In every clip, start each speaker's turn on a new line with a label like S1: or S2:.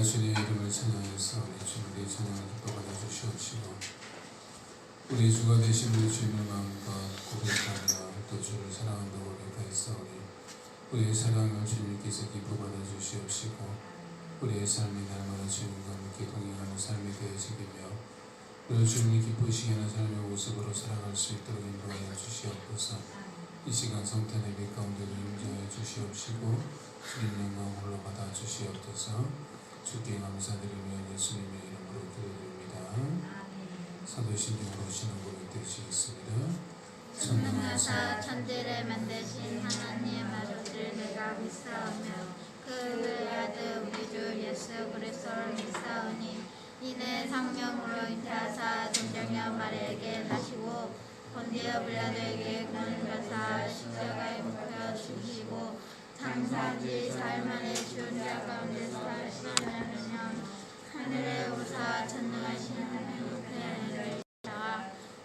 S1: 주의 이름을 찬양했사오니 주 우리의 찬양을 기뻐받아 주시옵시고 우리 주가 되신 우리 주님의 마음과 고백하며 또 주를 사랑한다고 고백하였사오니 우리의 사랑을 주님께서 기뻐받아 주시옵시고 우리의 삶이 날마다 주님과 함께 동행하는 삶이 되어지기며 우리 주님이 기쁘시게 하는 삶의 모습으로 살아갈 수 있도록 인도하여 주시옵소서. 이 시간 성탄 예배 가운데도 임재하여 주시옵시고 주님 영광 홀로 받아 주시옵소서. 주께 감사드리며 예수님의 이름으로 기도드립니다. 사도신경으로 오시는 고백 드리시겠습니다.
S2: 전능하사 천지를 만드신 하나님의 마루를 내가 믿사오며 그 외아들 우리 주 예수 그리스도를 믿사오니 이는 성령으로 잉태하사 동정녀 마리아에게 나시고 본디오 빌라도에게 고난받으사 십자가에 못 죽으시고 장사지 사흘 만에 죽은 자 가운데서 살아나시며 하늘에 오사 전능하신 하나님 우편에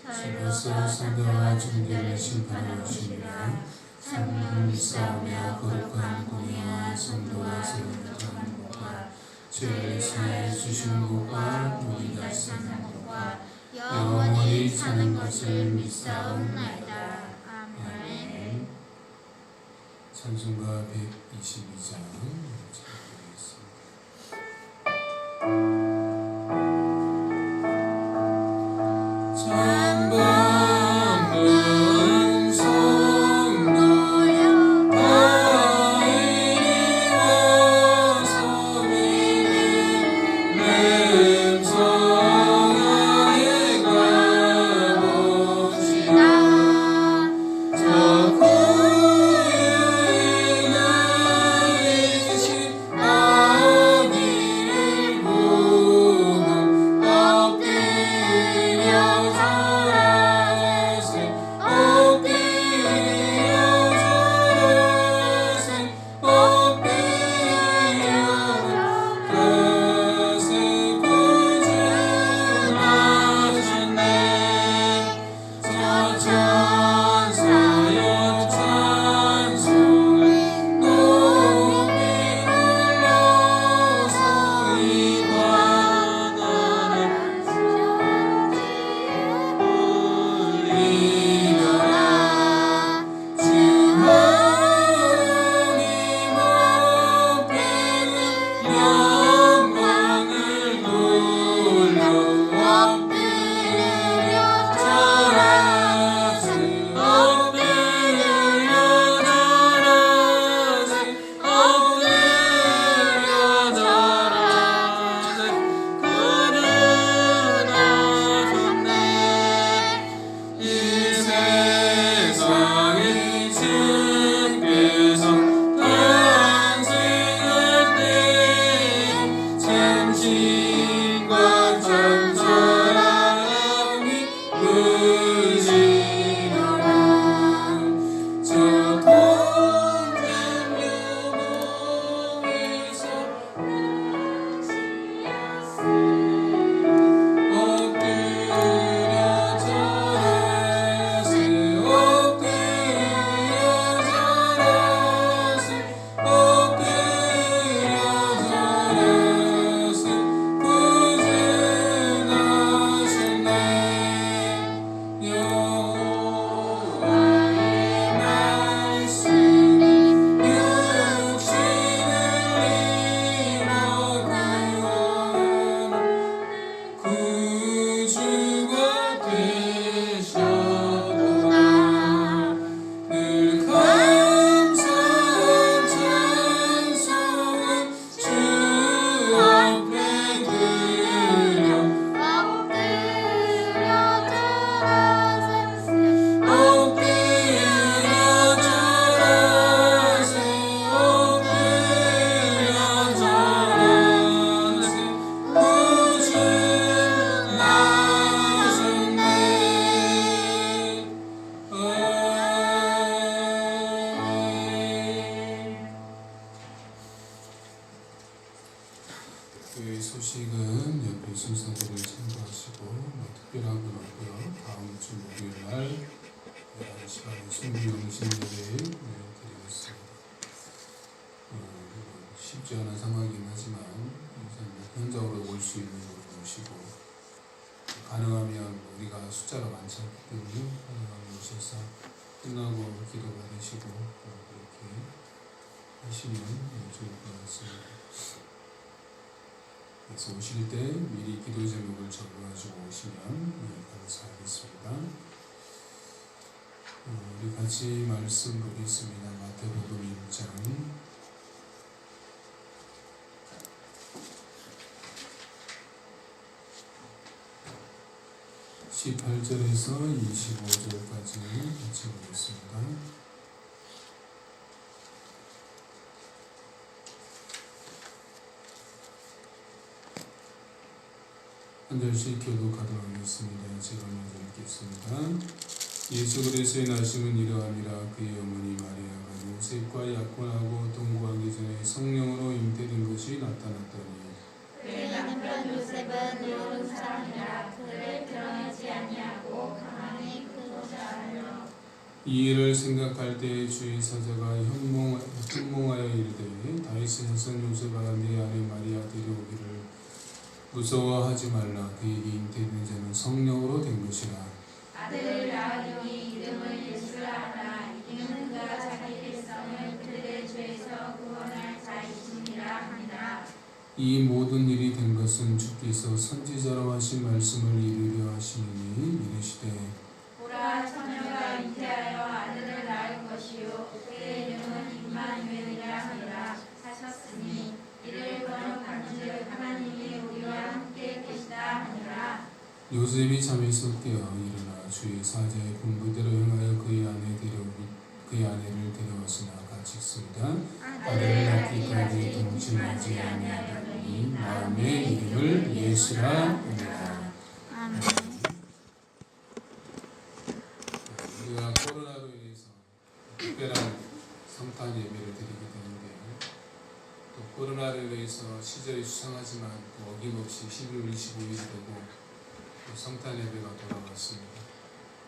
S1: 저희로서 선대와 중재를 심판하러 오시니라. 성령을 믿사오며 거룩한 공의와 성도와 세움을 통한 것과 죄를 사해 주시는 것과 우리가 사는 것과 영원히 사는 것을 믿사옵나이다. 아멘. 찬송가 122장 소식은 옆에 순서대로 참고하시고 특별한 건 없고요. 다음 주 목요일날 11시 순교영신 예배 드리겠습니다. 쉽지 않은 상황이긴 하지만 현장으로 올 수 있는 곳으로 오시고, 가능하면 우리가 숫자가 많지 않기 때문에 가능하면 오셔서 끝나고 기도 받으시고 그렇게 하시면 좋을 것 같습니다. 그래서 오실 때 미리 기도 제목을 적어가지고 오시면 감사하겠습니다. 우리 같이 말씀 보겠습니다. 마태복음 1장 18절에서 25절까지 같이 보겠습니다. 한 절씩 교독하도록 하겠습니다. 제가 먼저 읽겠습니다. 예수 그리스도의 나심은 이러함이라. 그의 어머니 마리아가 요셉과 약혼하고 동거하기 전에 성령으로 잉태된 것이 나타났더니
S2: 그의 남편 요셉은 의로운 사람이라 그를 드러내지 아니하고 가만히 그곳에 알며
S1: 이 일을 생각할 때 주의 사자가 현몽하여 이르되 다윗의 자손 요셉아 내 아내 마리아 데려오기를 무서워하지 말라. 그에게 잉태된 자는 성령으로 된 것이라.
S2: 아들을 낳으니 이름을 예수라 하라. 이는 그가 자기 백성을 그들의 죄에서 구원할 자이심이라 하니라.
S1: 이 모든 일이 된 것은 주께서 선지자로 하신 말씀을 이루려 하시니 이르시되
S2: 보라, 처녀가 잉태하여 아들을 낳을 것이요 그의 이름은 임마누엘이라 하니라 하셨으니 이를 거듭받는즉 하나님이 우리와 함께 계시다 하니라.
S1: 요셉이 잠에서 깨어 일어나 주의 사자의 분부대로 행하여 그의 아내를 데려왔으나 같이 읽습니다. 아들을 낳기까지 동침하지 아니하더니 마음의 이름을 예수라 하니라.
S2: 아멘.
S1: 우리가 코로나로 인해서 특별한 성탄 예배를 드리게 되는데, 또 코로나로 인해서 시절이 수상하지만 또 어김없이 12월 25일이 되고 또 성탄 예배가 돌아왔습니다.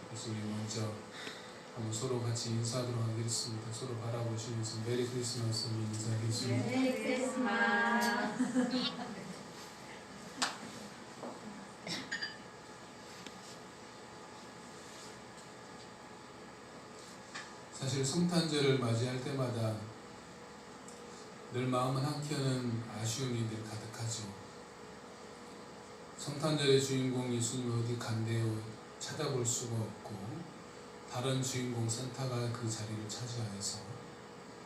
S1: 그래서 우리 먼저 한번 서로 같이 인사하도록 하겠습니다. 서로 바라보시면서 메리 크리스마스 인사하겠습니다.
S2: 메리 크리스마스.
S1: 사실 성탄절을 맞이할 때마다 늘 마음은 한켠은 아쉬움이 늘 가득하죠. 성탄절의 주인공 예수님이 어디 간대요 찾아볼 수가 없고, 다른 주인공 산타가 그 자리를 차지하여서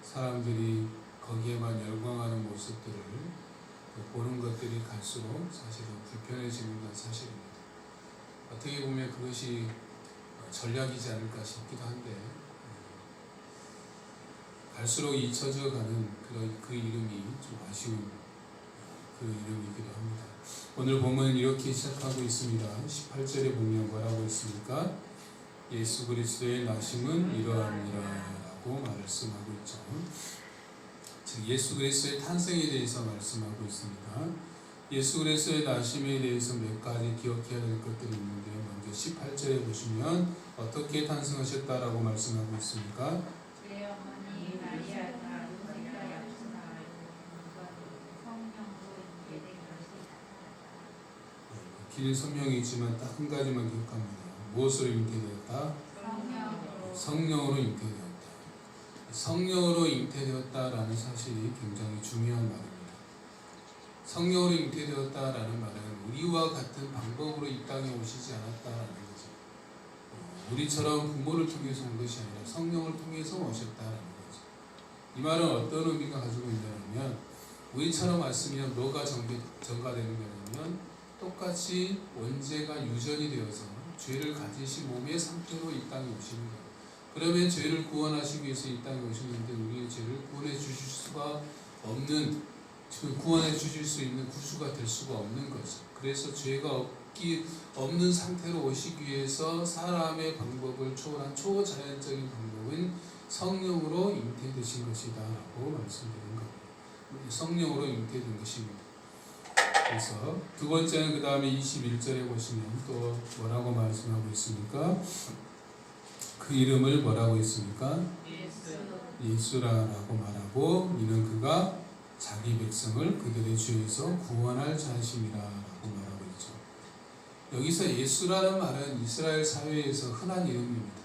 S1: 사람들이 거기에만 열광하는 모습들을 보는 것들이 갈수록 사실은 불편해지는 건 사실입니다. 어떻게 보면 그것이 전략이지 않을까 싶기도 한데, 갈수록 잊혀져 가는 그 이름이 좀 아쉬운 그 이름이기도 합니다. 오늘 보면 이렇게 시작하고 있습니다. 18절에 보면 뭐라고 있습니까? 예수 그리스도의 나심은 이러함이라 라고 말씀하고 있죠. 즉 예수 그리스도의 탄생에 대해서 말씀하고 있습니다. 예수 그리스도의 나심에 대해서 몇 가지 기억해야 될 것들이 있는데, 먼저 18절에 보시면 어떻게 탄생하셨다라고 말씀하고 있습니까?
S2: 그의 어머니 마리아가 요셉과 약혼하여 성령으로 잉태된 것이 나타났다.
S1: 긴 설명이 있지만 딱 한 가지만 기억합니다. 무엇으로 잉태되었다? 성령으로 잉태되었다. 성령으로 잉태되었다라는 사실이 굉장히 중요한 말입니다. 성령으로 잉태되었다라는 말은 우리와 같은 방법으로 이 땅에 오시지 않았다라는 거죠. 우리처럼 부모를 통해서 온 것이 아니라 성령을 통해서 오셨다라는 거죠. 이 말은 어떤 의미가 가지고 있냐면, 우리처럼 왔으면 뭐가 전가되는 거냐면 똑같이 원죄가 유전이 되어서 죄를 가지신 몸의 상태로 이 땅에 오시는 거예요. 그러면 죄를 구원하시기 위해서 이 땅에 오셨는데 우리의 죄를 구원해 주실 수가 없는, 구원해 주실 수 있는 구주가 될 수가 없는 거죠. 그래서 죄가 없는 상태로 오시기 위해서 사람의 방법을 초월한 초자연적인 방법은 성령으로 잉태되신 것이다 라고 말씀드린 겁니다. 성령으로 잉태된 것입니다. 그래서 두 번째는 그 다음에 21절에 보시면 또 뭐라고 말씀하고 있습니까? 그 이름을 뭐라고 했습니까? 예수라라고 말하고, 이는 그가 자기 백성을 그들의 죄에서 구원할 자심이라고 말하고 있죠. 여기서 예수라는 말은 이스라엘 사회에서 흔한 이름입니다.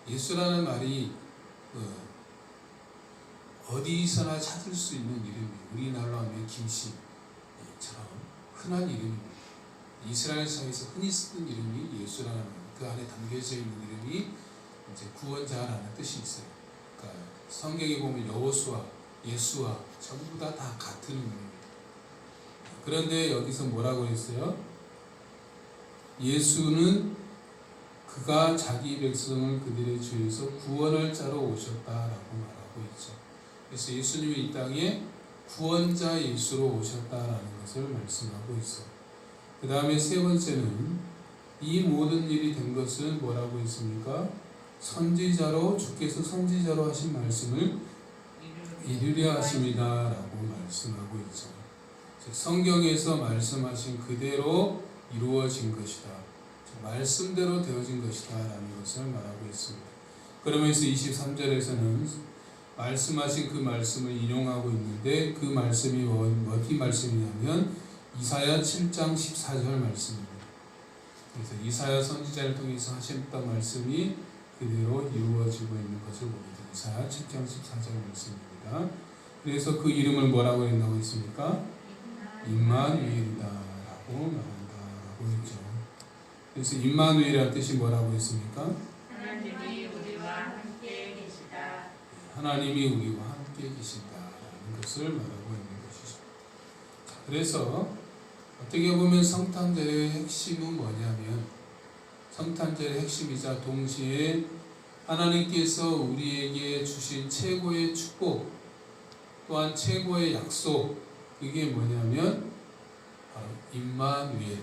S1: 예수라는 말이 어디서나 찾을 수 있는 이름이에요. 우리나라로 하면 김씨처럼 흔한 이름입니다. 이스라엘 사회에서 흔히 쓰는 이름이 예수라는 말, 그 안에 담겨져 있는 이름이 이제 구원자라는 뜻이 있어요. 그러니까 성경에 보면 여호수아, 예수와 전부 다 같은 의미입니다. 그런데 여기서 뭐라고 했어요? 예수는 그가 자기 백성을 그들의 죄에서 구원할 자로 오셨다라고 말하고 있죠. 그래서 예수님이 이 땅에 구원자 예수로 오셨다라는 것을 말씀하고 있어요. 그 다음에 세 번째는 이 모든 일이 된 것은 뭐라고 했습니까? 선지자로 주께서 선지자로 하신 말씀을 이루려 하심이다라고 말씀하고 있죠. 즉 성경에서 말씀하신 그대로 이루어진 것이다. 말씀대로 되어진 것이다 라는 것을 말하고 있습니다. 그러면서 23절에서는 말씀하신 그 말씀을 인용하고 있는데 그 말씀이 어디 말씀이냐면 이사야 7장 14절 말씀입니다. 그래서 이사야 선지자를 통해서 하셨던 말씀이 그대로 이루어지고 있는 것을 보게 됩니다. 이사야 7장 14절 말씀입니다. 그래서 그 이름을 뭐라고 했다고 했습니까? 임마누엘이다 라고 말한다라고 했죠. 그래서 임마누엘이라는 뜻이 뭐라고 했습니까?
S2: 하나님이 우리와 함께 계시다.
S1: 하나님이 우리와 함께 계신다라는 것을 말하고 있는 것이죠. 그래서 어떻게 보면 성탄절의 핵심은 뭐냐면 성탄절의 핵심이자 동시에 하나님께서 우리에게 주신 최고의 축복 또한 최고의 약속 그게 뭐냐면 바로 임마누엘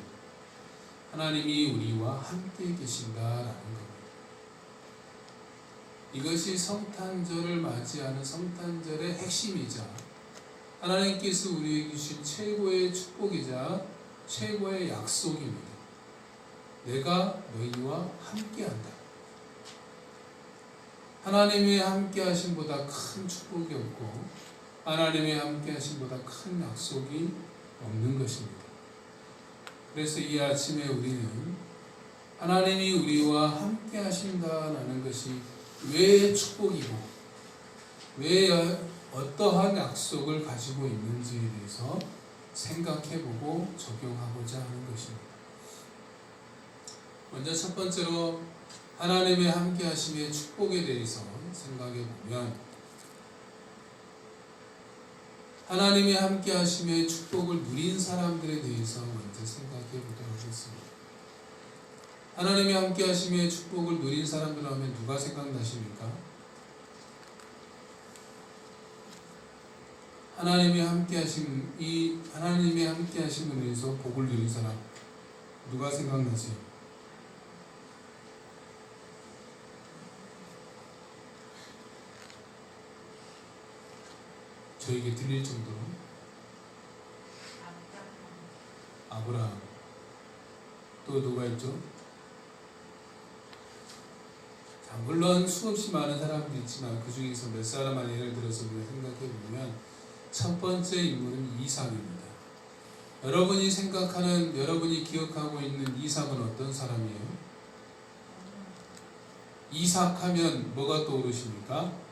S1: 하나님이 우리와 함께 계신다라는 겁니다. 이것이 성탄절을 맞이하는 성탄절의 핵심이자 하나님께서 우리에게 주신 최고의 축복이자 최고의 약속입니다. 내가 너희와 함께한다. 하나님의 함께하심보다 큰 축복이 없고 하나님의 함께하심보다 큰 약속이 없는 것입니다. 그래서 이 아침에 우리는 하나님이 우리와 함께하신다라는 것이 왜 축복이고 왜 어떠한 약속을 가지고 있는지에 대해서 생각해보고 적용하고자 하는 것입니다. 먼저 첫 번째로 하나님의 함께하심의 축복에 대해서 생각해보면 하나님의 함께하심의 축복을 누린 사람들에 대해서 먼저 생각해보도록 하겠습니다. 하나님의 함께하심의 축복을 누린 사람들 하면 누가 생각나십니까? 하나님의 함께하심으로 인해서 복을 누린 사람 누가 생각나세요? 저에게 들릴 정도로 아브라함 또 누가 있죠? 자, 물론 수없이 많은 사람들이 있지만 그 중에서 몇 사람만 예를 들어서 우리가 생각해보면 첫 번째 인물은 이삭입니다. 여러분이 생각하는 여러분이 기억하고 있는 이삭은 어떤 사람이에요? 이삭하면 뭐가 떠오르십니까?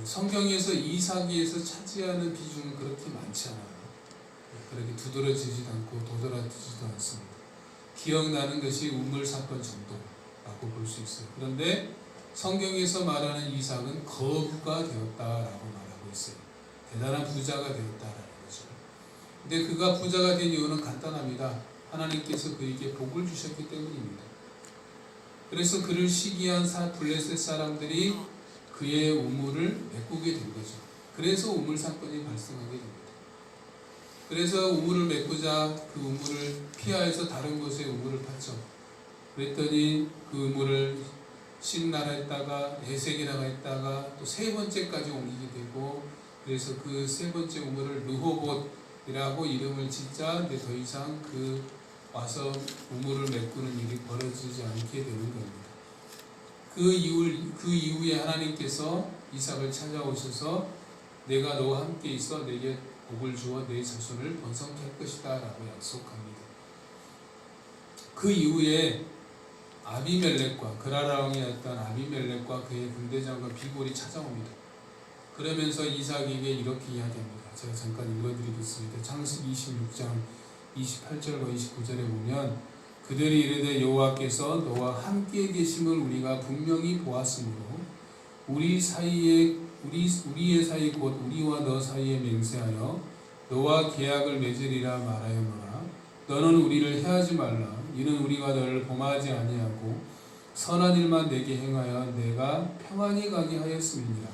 S1: 성경에서 이삭에서 차지하는 비중은 그렇게 많지 않아요. 그렇게 두드러지지도 않고 도드라지지도 않습니다. 기억나는 것이 우물 사건 정도라고 볼 수 있어요. 그런데 성경에서 말하는 이삭은 거부가 되었다라고 말하고 있어요. 대단한 부자가 되었다라는 거죠. 근데 그가 부자가 된 이유는 간단합니다. 하나님께서 그에게 복을 주셨기 때문입니다. 그래서 그를 시기한 블레셋 사람들이 그의 우물을 메꾸게 된 거죠. 그래서 우물 사건이 발생하게 됩니다. 그래서 우물을 메꾸자 그 우물을 피하여서 다른 곳에 우물을 팠죠. 그랬더니 그 우물을 신나라했다가 에색이라가 했다가 또 세 번째까지 옮기게 되고 그래서 그 세 번째 우물을 르호봇이라고 이름을 짓자 근데 더 이상 그 와서 우물을 메꾸는 일이 벌어지지 않게 되는 겁니다. 그 이후에 하나님께서 이삭을 찾아오셔서 내가 너와 함께 있어 내게 복을 주어 내 자손을 번성케 할 것이다 라고 약속합니다. 그 이후에 아비멜렉과 그라라 왕이었던 아비멜렉과 그의 군대장과 비골이 찾아옵니다. 그러면서 이삭에게 이렇게 이야기합니다. 제가 잠깐 읽어드리겠습니다. 창세기 26장 28절과 29절에 보면 그들이 이르되 여호와께서 너와 함께 계심을 우리가 분명히 보았으므로 우리의 사이 곧 우리와 너 사이에 맹세하여 너와 계약을 맺으리라 말하였노라. 너는 우리를 해하지 말라. 이는 우리가 너를 범하지 아니하고 선한 일만 내게 행하여 내가 평안히 가게 하였음이니라.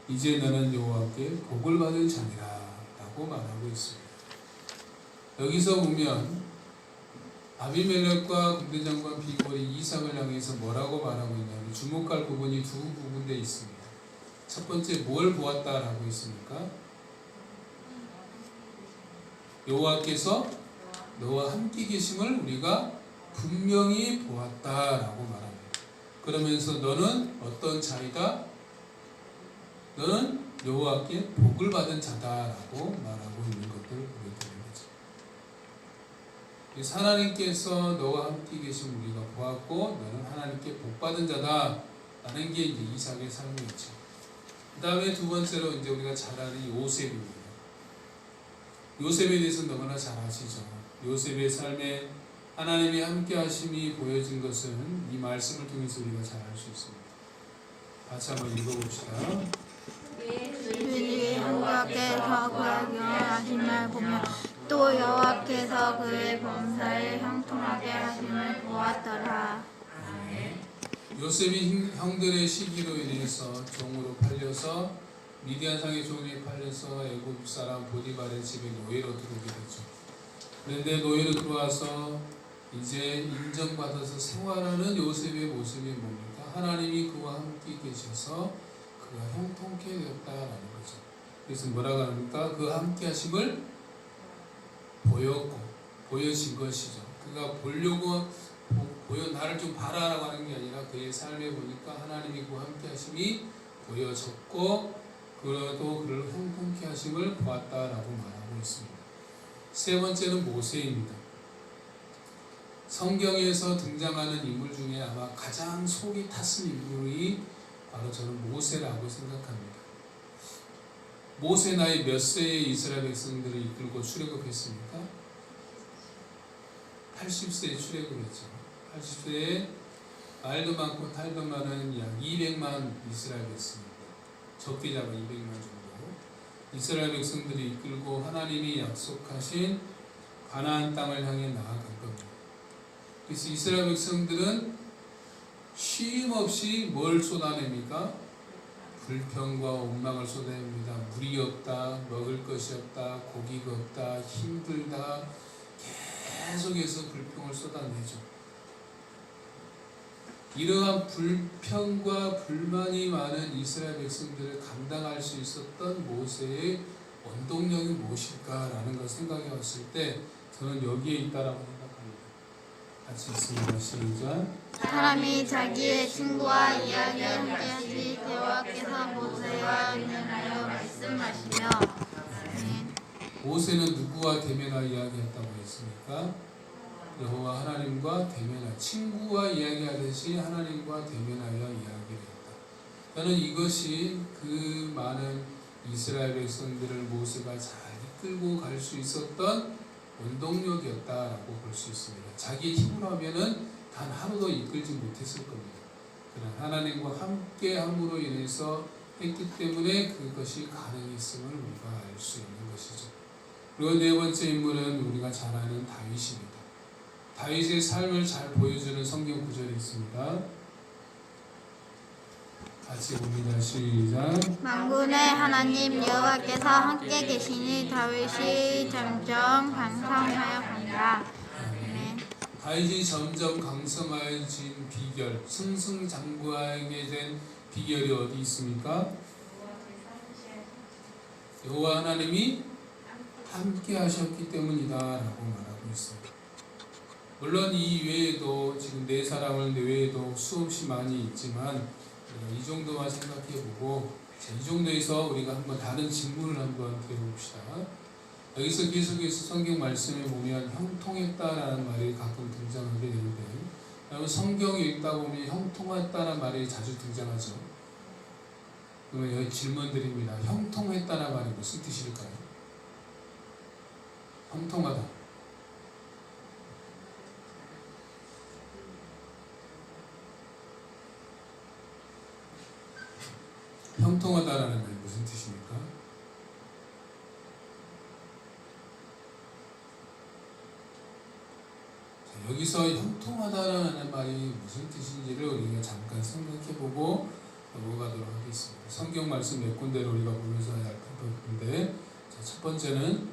S1: 이제 너는 여호와께 복을 받은 자니라 라고 말하고 있습니다. 여기서 보면 아비멜렉과 군대장관 비골이 이삭을 향해서 뭐라고 말하고 있냐면 주목할 부분이 두 부분에 있습니다. 첫 번째 뭘 보았다라고 있습니까? 여호와께서 너와 함께 계심을 우리가 분명히 보았다라고 말합니다. 그러면서 너는 어떤 자이다? 너는 여호와께 복을 받은 자다라고 말하고 있는 것들 보여드리는 거죠. 하나님께서 너와 함께 계신 우리가 보았고 너는 하나님께 복 받은 자다라는 게 이제 이삭의 삶이었죠. 그 다음에 두 번째로 이제 우리가 잘 아는 요셉입니다. 요셉에 대해서 너무나 잘 아시죠. 요셉의 삶에 하나님의 함께 하심이 보여진 것은 이 말씀을 통해서 우리가 잘 알 수 있습니다. 같이 한번 읽어봅시다.
S2: 그들이 여호와께서 그에게 하심을 보며 또 여호와께서 그의 범사에 형통하게 하심을 보았더라.
S1: 요셉이 형들의 시기로 인해서 종으로 팔려서 미디안 상의 종에 팔려서 애굽 사람 보디발의 집에 노예로 들어오게 되죠. 그런데 노예로 들어와서 이제 인정받아서 생활하는 요셉의 모습이 뭡니까? 하나님이 그와 함께 계셔서 그가 형통케 되었다라는 거죠. 그래서 뭐라고 합니까? 그 함께 하심을 보였고 보여진 것이죠. 그가 보려고 나를 좀 봐라라고 하는 게 아니라 그의 삶에 보니까 하나님이 그와 함께 하심이 보여졌고 그래도 그를 형통케 하심을 보았다라고 말하고 있습니다. 세 번째는 모세입니다. 성경에서 등장하는 인물 중에 아마 가장 속이 탔은 인물이 바로 저는 모세라고 생각합니다. 모세 나이 몇 세에 이스라엘 백성들을 이끌고 출애굽했습니까? 80세에 출애굽했죠. 80세에 말도 많고 탈도 많은 약 200만 이스라엘 백성입니다. 적게 잡아 200만 정도 이스라엘 백성들이 이끌고 하나님이 약속하신 가나안 땅을 향해 나아간 겁니다. 그래서 이스라엘 백성들은 쉼 없이 뭘 쏟아냅니까? 불평과 원망을 쏟아냅니다. 물이 없다, 먹을 것이 없다, 고기가 없다, 힘들다, 계속해서 불평을 쏟아내죠. 이러한 불평과 불만이 많은 이스라엘 백성들을 감당할 수 있었던 모세의 원동력이 무엇일까라는 걸 생각해 봤을 때 저는 여기에 있다라고 생각합니다. 같이 읽습니다. 시작.
S2: 사람이 자기의 친구와 이야기할 때에 여호와께서 모세와 대면하여 말씀하시며.
S1: 모세는 누구와 대면하여 이야기했다고 했습니까? 여호와 하나님과 대면하여 친구와 이야기하듯이 하나님과 대면하여 이야기를 했다. 저는 이것이 그 많은 이스라엘 백성들을 모세가 잘 이끌고 갈 수 있었던 원동력이었다라고 볼 수 있습니다. 자기 힘으로 하면은 단 하루도 이끌지 못했을 겁니다. 그러나 하나님과 함께 함으로 인해서 했기 때문에 그것이 가능했음을 우리가 알 수 있는 것이죠. 그리고 네 번째 인물은 우리가 잘 아는 다윗입니다. 다윗의 삶을 잘 보여주는 성경 구절이 있습니다. 같이 봅니다. 시작.
S2: 만군의 하나님 여호와께서 함께 계시니 다윗이 점점 강성하여 가니라.
S1: 다윗이 점점 강성해진 비결, 승승장구하게 된 비결이 어디 있습니까? 여호와 하나님이 함께 하셨기 때문이다라고 말하고 있어요. 물론 이 외에도 지금 네 사람을 외에도 수없이 많이 있지만 이 정도만 생각해보고 자, 이 정도에서 우리가 한번 다른 질문을 한번 드려봅시다. 여기서 계속해서 성경 말씀에 보면 형통했다라는 말이 가끔 등장하게 되는데, 여러분 성경 읽다 보면 형통했다는 말이 자주 등장하죠. 그러면 여기 질문 드립니다. 형통했다는 말이 무슨 뜻일까요? 형통하다. 형통하다라는 말이 무슨 뜻입니까? 자, 여기서 형통하다라는 말이 무슨 뜻인지를 우리가 잠깐 생각해보고 넘어가도록 하겠습니다. 성경 말씀 몇 군데를 우리가 보면서 할 텐데, 첫 번째는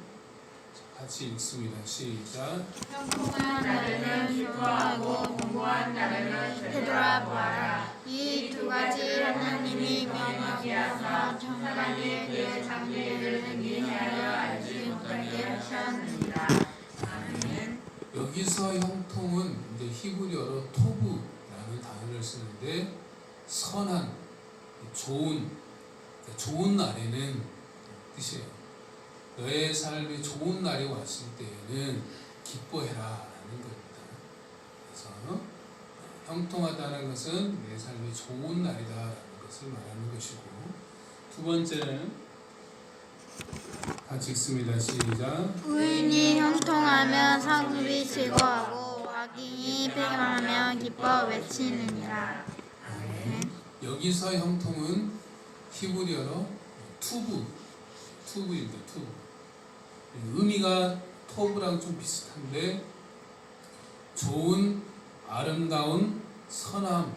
S1: 같이 읽습니다. 시작.
S2: 형통한 나라는 기뻐하고 공고한 나라는 되돌아보아라. 이 두 가지 하나님이 명하게 하사 천만에 그의 장래를 행하여 알지 못하게 하셨느니라. 아멘.
S1: 여기서 형통은 이제 히브리어로 토브라는 단어를 쓰는데, 선한, 좋은 날에는 뜻이에요. 너의 삶에 좋은 날이 왔을 때에는 기뻐해라 라는 겁니다. 그래서 형통하다는 것은 내 삶이 좋은 날이다 라는 것을 말하는 것이고, 두 번째는 같이 읽습니다. 시작.
S2: 의인이 형통하면 상급이 즐거워하고 악인이 패망하면 기뻐 외치느니라.
S1: 여기서 형통은 히브리어로 투브입니다. 투브. 의미가 토브랑 좀 비슷한데, 좋은, 아름다운, 선함,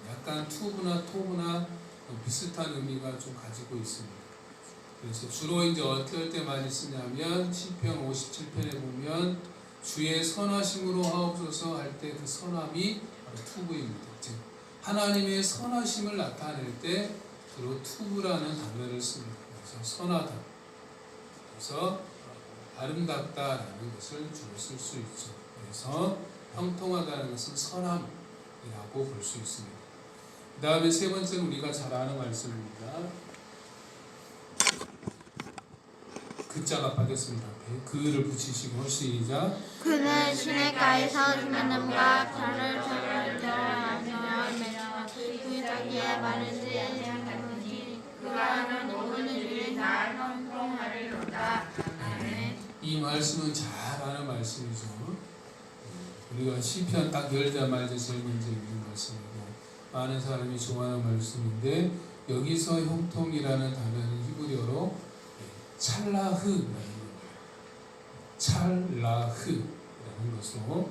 S1: 약간 투브나 토브나 비슷한 의미가 좀 가지고 있습니다. 그래서 주로 이제 어떨 때 많이 쓰냐면 시편 57편에 보면 주의 선하심으로 하옵소서 할 때 그 선함이 바로 투브입니다. 즉 하나님의 선하심을 나타낼 때 주로 투브라는 단어를 씁니다. 그래서 선하다, 그래서 아름답다라는 것을 주로 쓸 수 있죠. 그래서 형통하다는 것은 선함이라고 볼 수 있습니다. 그 다음에 세 번째는 우리가 잘 아는 말씀입니다. 그자가 빠졌습니다. 그를 붙이시고 시작.
S2: 그는 시냇가에서 기만함과 달을 안녕하며 매년 그 자기의 마르지 아니하니 그가 하는 모든 일이 다 형통하리로다. 아멘.
S1: 이 말씀은 잘 아는 말씀이죠. 우리가 시편 딱 열자마자 제일 먼저 읽는 말씀이고 많은 사람이 좋아하는 말씀인데, 여기서 형통이라는 단어는 히브리어로 찰라흐라는 겁니다. 찰라흐라는 것으로,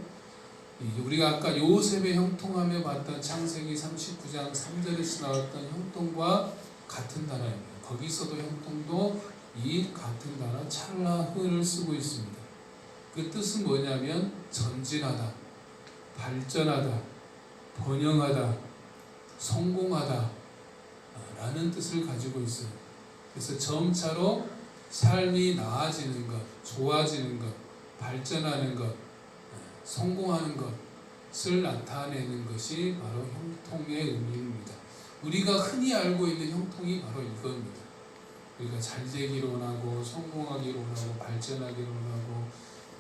S1: 우리가 아까 요셉의 형통함에 봤던 창세기 39장 3절에서 나왔던 형통과 같은 단어입니다. 거기서도 형통도 이 같은 단어 찰라흐를 쓰고 있습니다. 그 뜻은 뭐냐면 전진하다, 발전하다, 번영하다, 성공하다 라는 뜻을 가지고 있어요. 그래서 점차로 삶이 나아지는 것, 좋아지는 것, 발전하는 것, 성공하는 것을 나타내는 것이 바로 형통의 의미입니다. 우리가 흔히 알고 있는 형통이 바로 이겁니다. 우리가 잘되기를 원하고, 성공하기를 원하고, 발전하기를 원하고,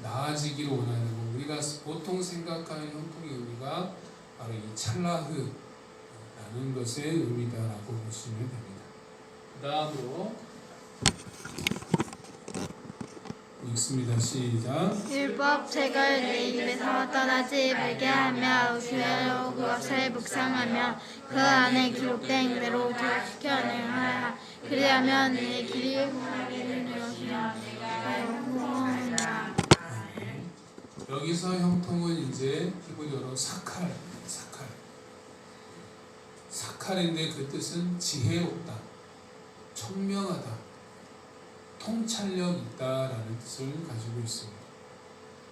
S1: 나아지기를 원하고, 우리가 보통 생각하는 형통의 의미가 바로 이 찰라흐라는 것의 의미다라고 보시면 됩니다. 그 다음으로 읽습니다. 시작.
S2: 율법책을 내 입에서 떠나지 말게 하며 주야로 그것을 묵상하며 그 안에 기록된 대로 지켜 행하라. 그리하면 내 길이 흥하게 될 것이며 내가 형통하리라.
S1: 여기서 형통은 이제 히브리어로 사칼인데 그 뜻은 지혜롭다, 총명하다, 통찰력 있다라는 뜻을 가지고 있습니다.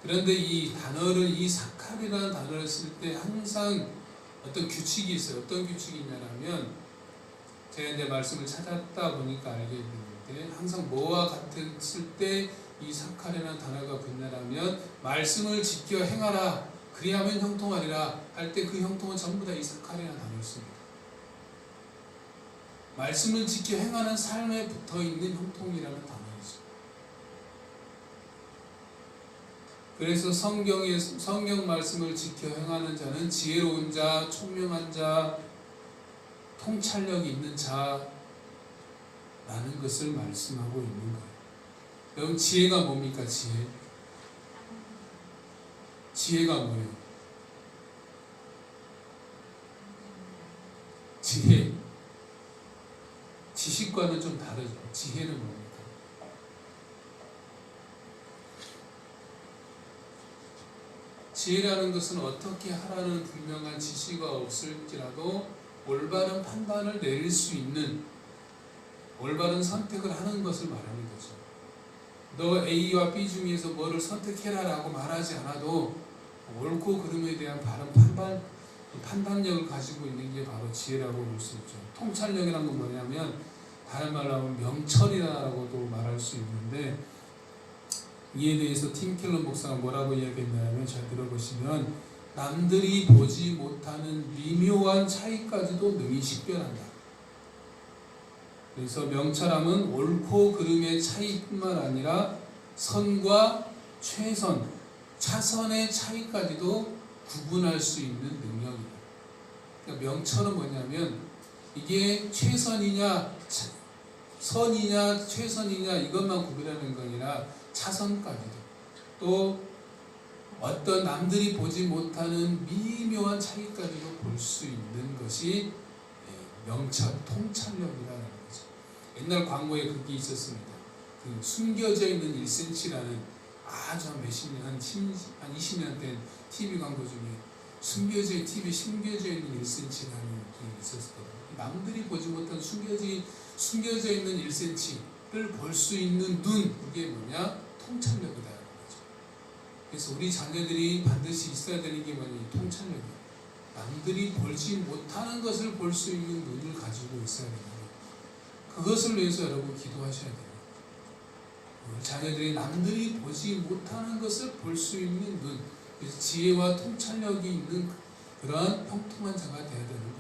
S1: 그런데 이 사칼이라는 단어를 쓸 때 항상 어떤 규칙이 있어요. 어떤 규칙이 있냐면, 제가 이제 말씀을 찾았다 보니까 알게 됐는데, 항상 뭐와 같은 쓸 때 이 사칼이라는 단어가 붙냐면, 말씀을 지켜 행하라, 그리하면 형통하리라 할 때 그 형통은 전부 다 이 사칼이라는 단어를 씁니다. 말씀을 지켜 행하는 삶에 붙어있는 형통이라는 단어이죠. 그래서 성경 말씀을 지켜 행하는 자는 지혜로운 자, 총명한 자, 통찰력이 있는 자라는 것을 말씀하고 있는 거예요. 여러분, 지혜가 뭡니까? 지혜가 뭐예요? 지혜. 지식과는 좀 다르죠. 지혜는 뭡니까? 지혜라는 것은 어떻게 하라는 분명한 지시가 없을지라도 올바른 판단을 내릴 수 있는, 올바른 선택을 하는 것을 말하는 거죠. 너 A와 B 중에서 뭐를 선택해라 라고 말하지 않아도 옳고 그름에 대한 바른 판단력을 가지고 있는 게 바로 지혜라고 볼 수 있죠. 통찰력이라는 건 뭐냐면 다른 말로 하면 명철이라고도 말할 수 있는데, 이에 대해서 팀 켈러 목사가 뭐라고 이야기했냐면, 잘 들어보시면 남들이 보지 못하는 미묘한 차이까지도 능히 식별한다. 그래서 명철함은 옳고 그름의 차이뿐만 아니라 선과 최선, 차선의 차이까지도 구분할 수 있는 능력이다. 그러니까 명철은 뭐냐면 이게 최선이냐 선이냐 최선이냐 이것만 구별하는 게 아니라 차선까지도, 또 어떤 남들이 보지 못하는 미묘한 차이까지도 볼 수 있는 것이 명철, 통찰력이라는 거죠. 옛날 광고에 그게 있었습니다. 그 숨겨져 있는 1cm라는 아주 한 20년 된 TV 광고 중에 TV에 숨겨져 있는 1cm라는 게 있었거든요. 남들이 보지 못한 숨겨져 있는 1cm를 볼 수 있는 눈, 그게 뭐냐? 통찰력이다. 거죠. 그래서 우리 자녀들이 반드시 있어야 되는 게 뭐냐? 통찰력이에요. 남들이 보지 못하는 것을 볼 수 있는 눈을 가지고 있어야 되는 거예요. 그것을 위해서 여러분 기도하셔야 돼요. 자녀들이 남들이 보지 못하는 것을 볼 수 있는 눈, 그래서 지혜와 통찰력이 있는 그러한 형통한 자가 되어야 되는 겁니다.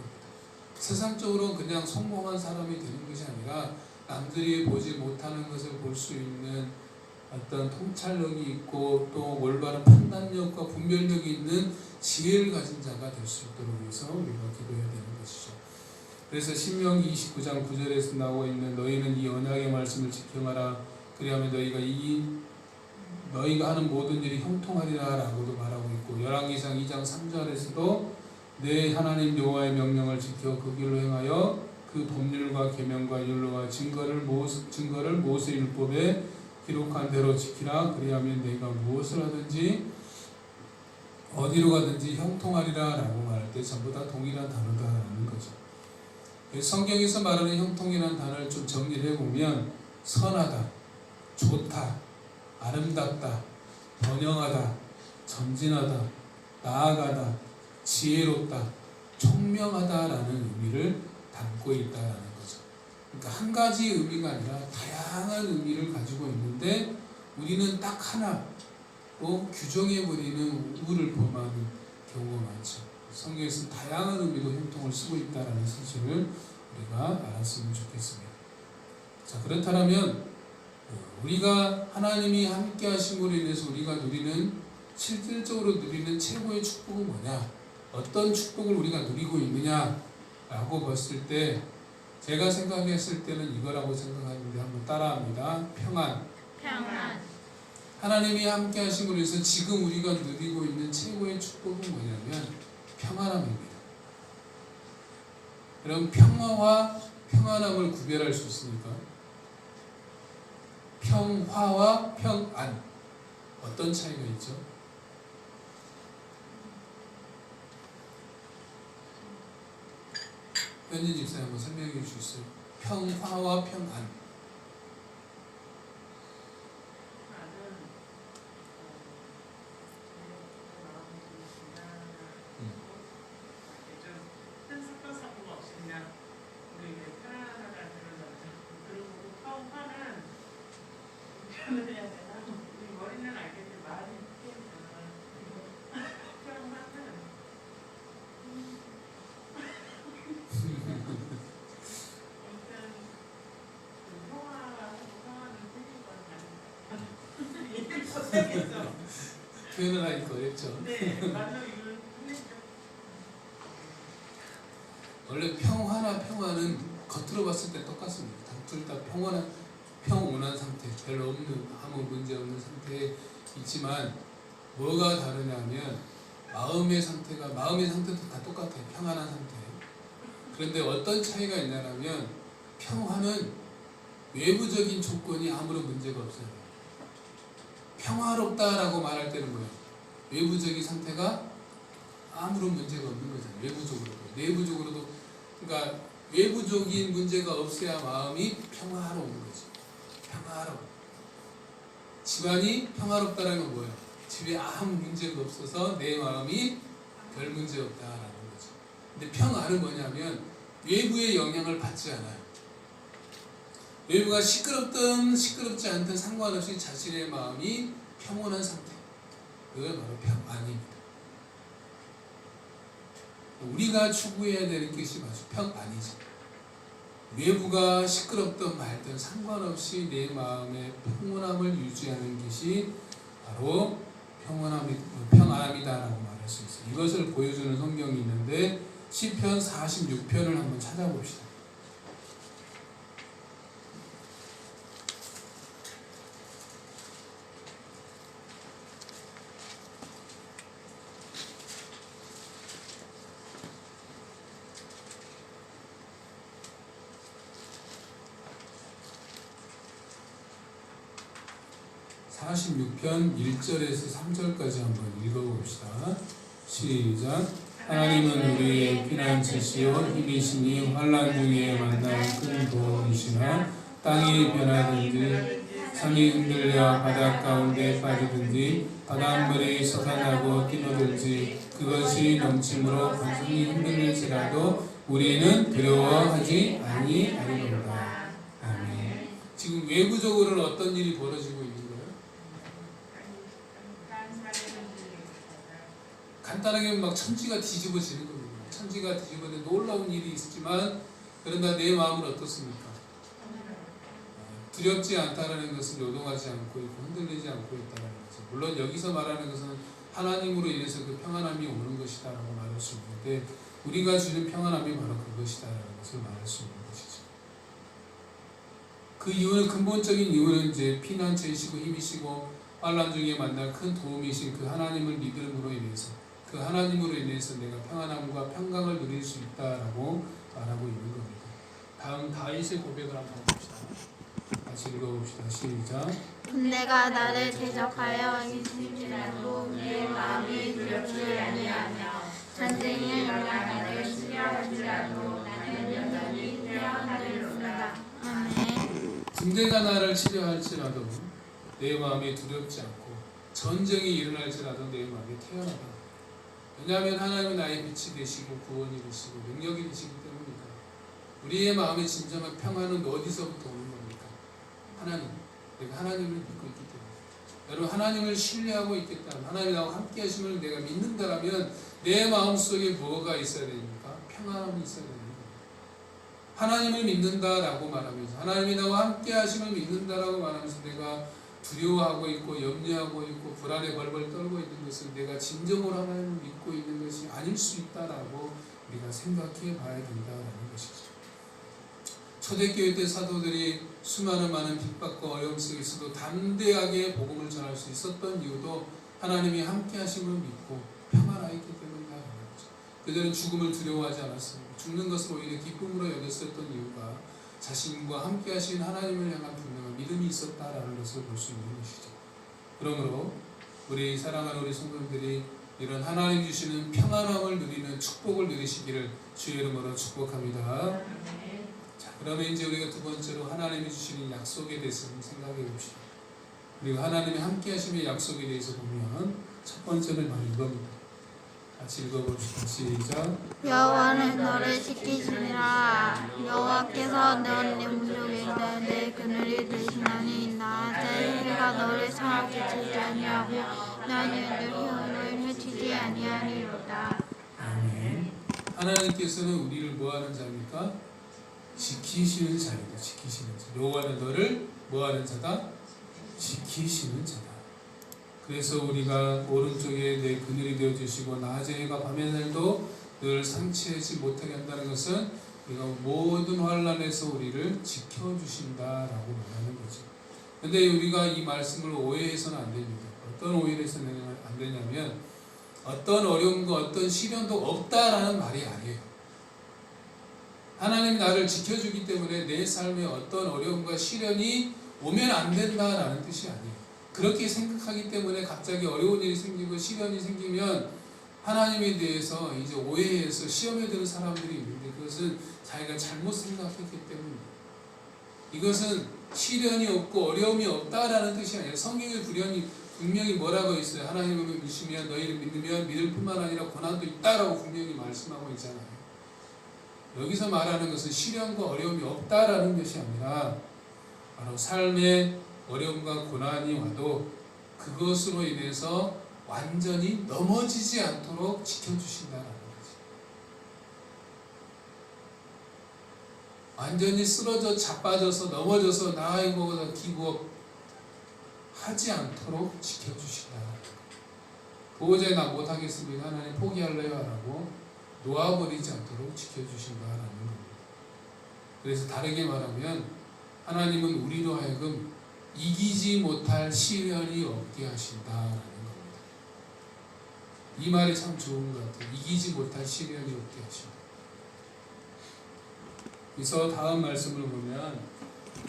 S1: 세상적으로 그냥 성공한 사람이 되는 것이 아니라 남들이 보지 못하는 것을 볼 수 있는 어떤 통찰력이 있고 또 올바른 판단력과 분별력이 있는 지혜를 가진 자가 될 수 있도록 위해서 우리가 기도해야 되는 것이죠. 그래서 신명기 29장 9절에서 나오고 있는 너희는 이 언약의 말씀을 지켜가라. 그리하면 너희가 하는 모든 일이 형통하리라 라고도 말하고 있고, 열왕기상 2장 3절에서도 내 하나님 여호와의 명령을 지켜 그 길로 행하여 그 법률과 계명과 율로와 증거를 모세 율법에 기록한 대로 지키라. 그리하면 내가 무엇을 하든지 어디로 가든지 형통하리라 라고 말할 때 전부 다 동일한 단어다라는 거죠. 성경에서 말하는 형통이라는 단어를 좀 정리를 해보면 선하다, 좋다, 아름답다, 번영하다, 전진하다, 나아가다, 지혜롭다, 총명하다라는 의미를 담고 있다라는 거죠. 그러니까 한 가지 의미가 아니라 다양한 의미를 가지고 있는데 우리는 딱 하나로 규정해버리는 우를 범하는 경우가 많죠. 성경에서 다양한 의미로 형통을 쓰고 있다라는 사실을 우리가 알았으면 좋겠습니다. 자, 그렇다면 우리가 하나님이 함께 하심으로 인해서 우리가 실질적으로 누리는 최고의 축복은 뭐냐? 어떤 축복을 우리가 누리고 있느냐라고 봤을 때 제가 생각했을 때는 이거라고 생각하는데 한번 따라합니다. 평안. 하나님이 함께 하심으로 인해서 지금 우리가 누리고 있는 최고의 축복은 뭐냐면 평안함입니다. 그럼 평화와 평안함을 구별할 수 있습니까? 평화와 평안, 어떤 차이가 있죠? 현진 집사님 한번 설명해 주시겠어요? 평화와 평안. 표현을 하니까 어렵죠. 원래 평화나 평화는 겉으로 봤을 때 똑같습니다. 둘 다 평온한 상태, 별로 없는, 아무 문제 없는 상태에 있지만 뭐가 다르냐면 마음의 상태도 다 똑같아요. 평안한 상태. 그런데 어떤 차이가 있냐면 평화는 외부적인 조건이 아무런 문제가 없어요. 평화롭다라고 말할 때는 뭐예요? 외부적인 상태가 아무런 문제가 없는 거잖아요. 외부적으로도. 내부적으로도. 그러니까 외부적인 문제가 없어야 마음이 평화로운 거지. 평화로워. 집안이 평화롭다라는 건 뭐예요? 집에 아무 문제가 없어서 내 마음이 별 문제 없다라는 거지. 근데 평안은 뭐냐면 외부의 영향을 받지 않아요. 외부가 시끄럽든 시끄럽지 않든 상관없이 자신의 마음이 평온한 상태. 그게 바로 평안입니다. 우리가 추구해야 되는 것이 바로 평안이죠. 외부가 시끄럽든 말든 상관없이 내 마음의 평온함을 유지하는 것이 바로 평안함이다라고 말할 수 있어요. 이것을 보여주는 성경이 있는데 시편 46편을 한번 찾아봅시다. (46편) 1절에서 3절까지 한번 읽어봅시다. 시작. 하나님은 우리의 피난처시요 힘이시니 환난 중에 만날 큰 도움이시나 땅이 변하든지 산이 흔들려 바다 가운데 빠지든지 바닷물이 솟아나고 뛰노들지 그것이 넘침으로 반성이 흔들릴지라도 우리는 두려워하지 아니하리로다. 아멘. 지금 외부적으로는 어떤 일이 벌어지고 있는 거예요? 간단하게 막 천지가 뒤집어지는 겁니다. 천지가 뒤집어지는 놀라운 일이 있지만 그러나 내 마음은 어떻습니까? 두렵지 않다라는 것은 요동하지 않고 있고 흔들리지 않고 있다는 거죠. 물론 여기서 말하는 것은 하나님으로 인해서 그 평안함이 오는 것이다라고 말할 수 있는데 우리가 주는 평안함이 바로 그것이다라는 것을 말할 수 있는 것이죠. 그 이유는 근본적인 이유는 이제 피난처이시고 힘이시고 환난 중에 만날 큰 도움이신 그 하나님을 믿음으로 인해서 그 하나님으로 인해서 내가 평안함과 평강을 누릴 수 있다라고 말하고 있는 겁니다. 다음 다윗의 고백을 한번 봅시다. 같이 읽어봅시다. 시작.
S2: 군대가 나를 대적하여 있을지라도 내 마음이 두렵지 아니하며 전쟁의 나가 나를 치려할지라도 나는 여전히 태어나리로다. 아멘.
S1: 군대가 나를 치려할지라도 내 마음이 두렵지 않고 전쟁이 일어날지라도 내 마음이 태어나다. 왜냐하면 하나님은 나의 빛이 되시고 구원이 되시고 능력이 되시기 때문입니다. 우리의 마음의 진정한 평안은 어디서부터 오는 겁니까? 하나님. 내가 하나님을 믿고 있기 때문에. 여러분 하나님을 신뢰하고 있겠다. 하나님이 나와 함께 하심을 내가 믿는다라면 내 마음속에 뭐가 있어야 됩니까? 평안함이 있어야 됩니다. 하나님을 믿는다라고 말하면서 하나님이 나와 함께 하심을 믿는다라고 말하면서 내가 두려워하고 있고 염려하고 있고 불안에 벌벌 떨고 있는 것은 내가 진정으로 하나님을 믿고 있는 것이 아닐 수 있다라고 우리가 생각해 봐야 된다라는 것이죠. 초대교회 때 사도들이 많은 핍박과 어려움 속에서도 담대하게 복음을 전할 수 있었던 이유도 하나님이 함께 하심을 믿고 평안하였기 때문이라는 거죠. 그들은 죽음을 두려워하지 않았습니다. 죽는 것을 오히려 기쁨으로 여겼었던 이유가 자신과 함께 하신 하나님을 향한 분명한 믿음이 있었다라는 것을 볼 수 있는 것이죠. 그러므로 우리 사랑하는 우리 성도들이 이런 하나님 주시는 평안함을 누리는 축복을 누리시기를 주의 이름으로 축복합니다. 자, 그러면 이제 우리가 두 번째로 하나님이 주시는 약속에 대해서 생각해 봅시다. 우리가 하나님이 함께 하심의 약속에 대해서 보면 첫 번째는 바로 이겁니다. 같이 읽어봅시다. 시작.
S2: 여호와는 너를 지키시니라. 여호와께서 내 문족인데 내 그늘이 되시나니 낮에 해가 너를 상하게 치지 아니하고 너희를 너를 해치지 아니하리로다.
S1: 아멘. 하나님께서는 우리를 뭐하는 자입니까? 지키시는 자입니다. 지키시는 자. 여호와는 너를 뭐하는 자다? 지키시는 자다. 그래서 우리가 오른쪽에 내 그늘이 되어주시고 낮의 해가 밤의 날도 늘 상치하지 못하게 한다는 것은 우리가 모든 환난에서 우리를 지켜주신다라고 말하는 거죠. 근데 우리가 이 말씀을 오해해서는 안 됩니다. 어떤 오해를 해서는 안 되냐면 어떤 어려움과 어떤 시련도 없다라는 말이 아니에요. 하나님이 나를 지켜주기 때문에 내 삶에 어떤 어려움과 시련이 오면 안 된다라는 뜻이 아니에요. 그렇게 생각하기 때문에 갑자기 어려운 일이 생기고 시련이 생기면 하나님에 대해서 이제 오해해서 시험에 드는 사람들이 있는데 그것은 자기가 잘못 생각했기 때문입니다. 이것은 시련이 없고 어려움이 없다라는 뜻이 아니라 성경에 분명히 뭐라고 있어요. 하나님을 믿으시면 너희를 믿으면 믿을 뿐만 아니라 고난도 있다라고 분명히 말씀하고 있잖아요. 여기서 말하는 것은 시련과 어려움이 없다라는 것이 아니라 바로 삶의 어려움과 고난이 와도 그것으로 인해서 완전히 넘어지지 않도록 지켜주신다는 거지. 완전히 쓰러져 자빠져서 넘어져서 나이고 기부업 하지 않도록 지켜주신다. 도저히 나 못하겠습니다. 하나님 포기할래요? 라고 놓아버리지 않도록 지켜주신다라는 겁니다. 그래서 다르게 말하면 하나님은 우리로 하여금 이기지 못할 시련이 없게 하신다라는 겁니다. 이 말이 참 좋은 것 같아요. 이기지 못할 시련이 없게 하신다. 그래서 다음 말씀을 보면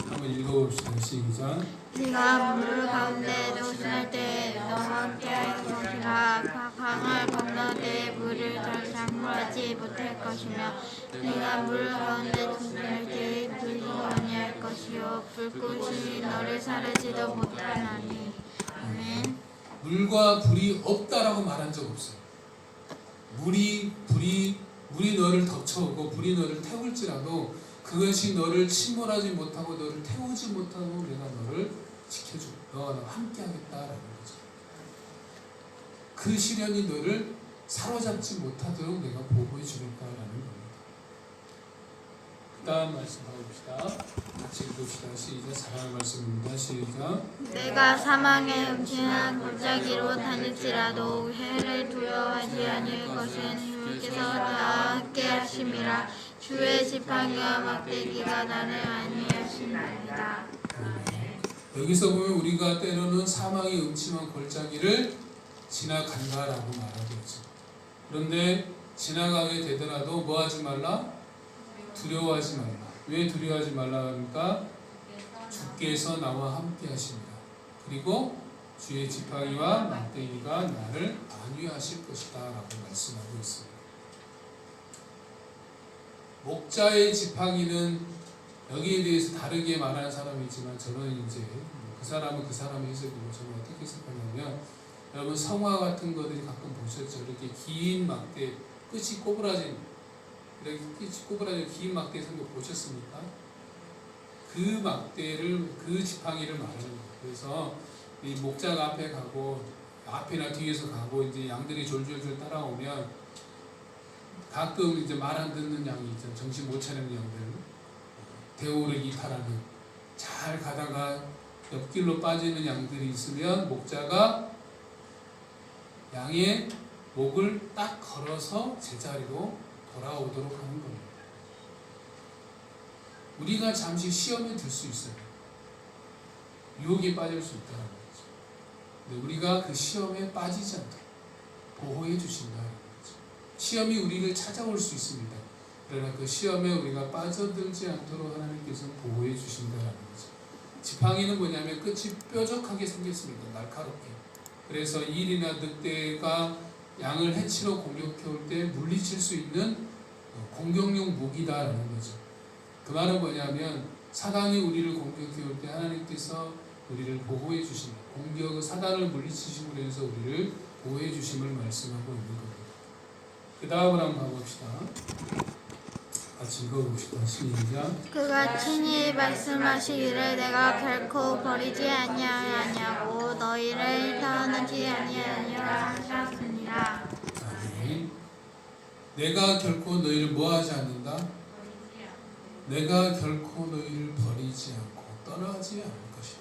S1: 한번 읽어봅시다. 시작.
S2: 네가 물 가운데 도전할 때 너와 함께 할 것이라. 강을 건너되 물을 더 장구하지 못할 것이며 네가 물 가운데 도전할 때 불이 아니할 것이요 불꽃이 너를 사르지도 못하나니. 아멘.
S1: 물과 불이 없다라고 말한 적 없어요. 물이 너를 덮쳐오고 불이 너를 태울지라도 그것이 너를 침몰하지 못하고 너를 태우지 못하고 내가 너를 지켜주고 너와 나와 함께 하겠다라는 거죠. 그 시련이 너를 사로잡지 못하도록 내가 보호해 주겠다라는 겁니다. 그 다음 말씀 봐봅시다. 같이 읽읍시다. 시작. 사랑의 말씀입니다. 시작.
S2: 내가 사망의 음침한 골짜기로 다닐지라도 해를 두려워하지 아니할 것은 주께서 나와 함께 하심이라. 주의 지팡이와 막대기가 나를 안위하신다이다.
S1: 여기서 보면 우리가 때로는 사망의 음침한 골짜기를 지나간다라고 말하고 있죠. 그런데 지나가게 되더라도 뭐 하지 말라? 두려워하지 말라. 왜 두려워하지 말라 하니까 주께서 나와 함께 하십니다. 그리고 주의 지팡이와 막대기가 나를 안위하실 것이다 라고 말씀하고 있습니다. 목자의 지팡이는 여기에 대해서 다르게 말하는 사람이 있지만 저는 이제 그 사람은 그 사람의 해석이고 저는 어떻게 해석하냐면 여러분 성화 같은 것들이 가끔 보셨죠? 이렇게 긴 막대 끝이 꼬부라진 이렇게 끝이 꼬부라진 긴 막대 생거 보셨습니까? 그 막대를 그 지팡이를 말하는 거예요. 그래서 이 목자가 앞에 가고 앞이나 뒤에서 가고 이제 양들이 졸졸졸 따라오면 가끔 이제 말 안 듣는 양이 있잖아요. 정신 못 차리는 양들. 대오를 이탈하는. 잘 가다가 옆길로 빠지는 양들이 있으면 목자가 양의 목을 딱 걸어서 제자리로 돌아오도록 하는 겁니다. 우리가 잠시 시험에 들 수 있어요. 유혹에 빠질 수 있다는 거죠. 근데 우리가 그 시험에 빠지지 않도록 보호해 주신다는 거죠. 시험이 우리를 찾아올 수 있습니다. 그러나 그 시험에 우리가 빠져들지 않도록 하나님께서 보호해 주신다는 거죠. 지팡이는 뭐냐면 끝이 뾰족하게 생겼습니다. 날카롭게. 그래서 일이나 늑대가 양을 해치러 공격해 올 때 물리칠 수 있는 공격용 무기다라는 거죠. 그 말은 뭐냐면 사단이 우리를 공격해 올 때 하나님께서 우리를 보호해 주신다. 사단을 물리치심으로 해서 우리를 보호해 주심을 말씀하고 있는 겁니다. 그 다음으로 한번 가봅시다. 같이 읽어봅시다. 시작.
S2: 그가 친히 말씀하시기를 내가 결코 버리지 아니하냐고 너희를 떠나지 아니하리라 하셨습니다.
S1: 아멘. 내가 결코 너희를 뭐하지 않는다? 내가 결코 너희를 버리지 않고 떠나지 않을 것이다.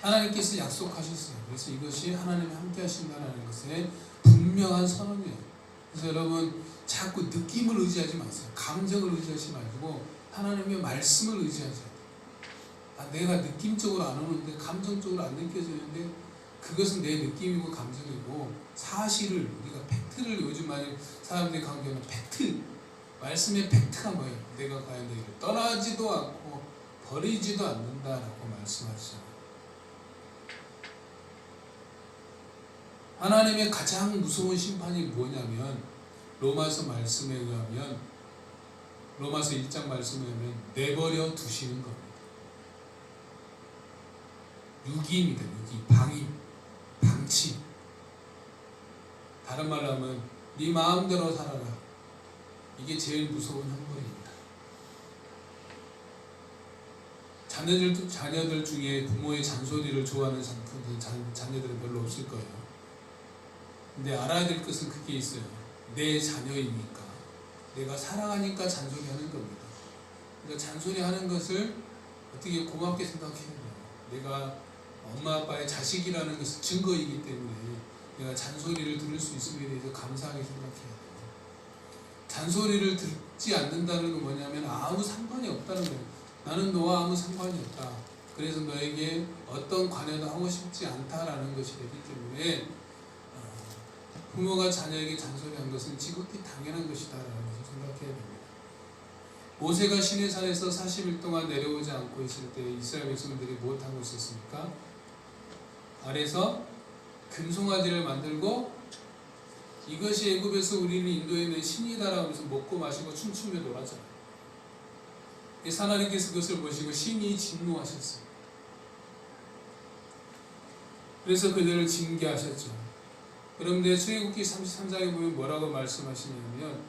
S1: 하나님께서 약속하셨어요. 그래서 이것이 하나님이 함께 하신다는 것의 분명한 선언이에요. 그래서 여러분 자꾸 느낌을 의지하지 마세요. 감정을 의지하지 말고 하나님의 말씀을 의지하세요. 내가 느낌적으로 안 오는데 감정적으로 안 느껴지는데 그것은 내 느낌이고 감정이고 사실을 우리가 팩트를 요즘 많이 사람들이 강조하는 팩트 말씀의 팩트가 뭐예요? 내가 과연 너희를 떠나지도 않고 버리지도 않는다라고 말씀하시잖아요. 하나님의 가장 무서운 심판이 뭐냐면 로마서 말씀에 의하면 로마서 1장 말씀에 의하면 내버려 두시는 겁니다. 유기입니다. 유기, 방임, 방치. 다른 말로 하면 네 마음대로 살아라. 이게 제일 무서운 형벌입니다. 자녀들 중에 부모의 잔소리를 좋아하는 자녀들은 별로 없을 거예요. 근데 알아야 될 것은 그게 있어요. 내 자녀이니까 내가 사랑하니까 잔소리하는 겁니다. 그러니까 잔소리하는 것을 어떻게 고맙게 생각해야 돼요. 내가 엄마 아빠의 자식이라는 것은 증거이기 때문에 내가 잔소리를 들을 수 있음에 대해서 감사하게 생각해야 돼요. 잔소리를 듣지 않는다는 건 뭐냐면 아무 상관이 없다는 거예요. 나는 너와 아무 상관이 없다. 그래서 너에게 어떤 관여도 하고 싶지 않다라는 것이 되기 때문에 부모가 자녀에게 잔소리한 것은 지극히 당연한 것이다라는 것을 생각해야 됩니다. 모세가 시내산에서 40일 동안 내려오지 않고 있을 때 이스라엘 백성들이 무엇하고 있었습니까? 아래서 금송아지를 만들고 이것이 애굽에서 우리를 인도해낸 신이다라고 해서 먹고 마시고 춤추며 놀았잖아요. 하나님께서 그것을 보시고 신이 진노하셨어요. 그래서 그들을 징계하셨죠. 그런데 출애굽기 33장에 보면 뭐라고 말씀하시냐면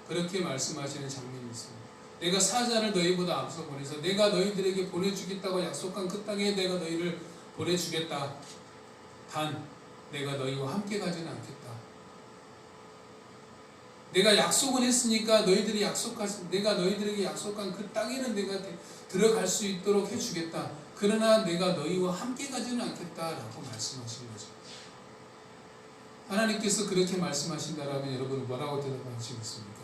S1: 그렇게 말씀하시는 장면이 있습니다. 내가 사자를 너희보다 앞서 보내서 내가 너희들에게 보내주겠다고 약속한 그 땅에 내가 너희를 보내주겠다. 단 내가 너희와 함께 가지는 않겠다. 내가 약속을 했으니까 내가 너희들에게 약속한 그 땅에는 내가 들어갈 수 있도록 해주겠다. 그러나 내가 너희와 함께 가지는 않겠다라고 말씀하신 거죠. 하나님께서 그렇게 말씀하신다라면 여러분 뭐라고 대답하시겠습니까?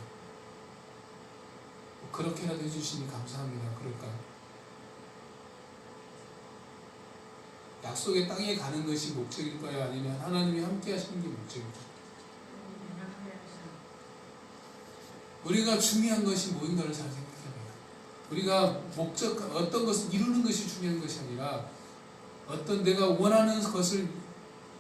S1: 그렇게라도 해주시니 감사합니다. 그럴까요? 약속의 땅에 가는 것이 목적일까요? 아니면 하나님이 함께 하시는 게 목적일까요? 우리가 중요한 것이 무엇인가를 잘 생각해봐요. 우리가 어떤 것을 이루는 것이 중요한 것이 아니라 어떤 내가 원하는 것을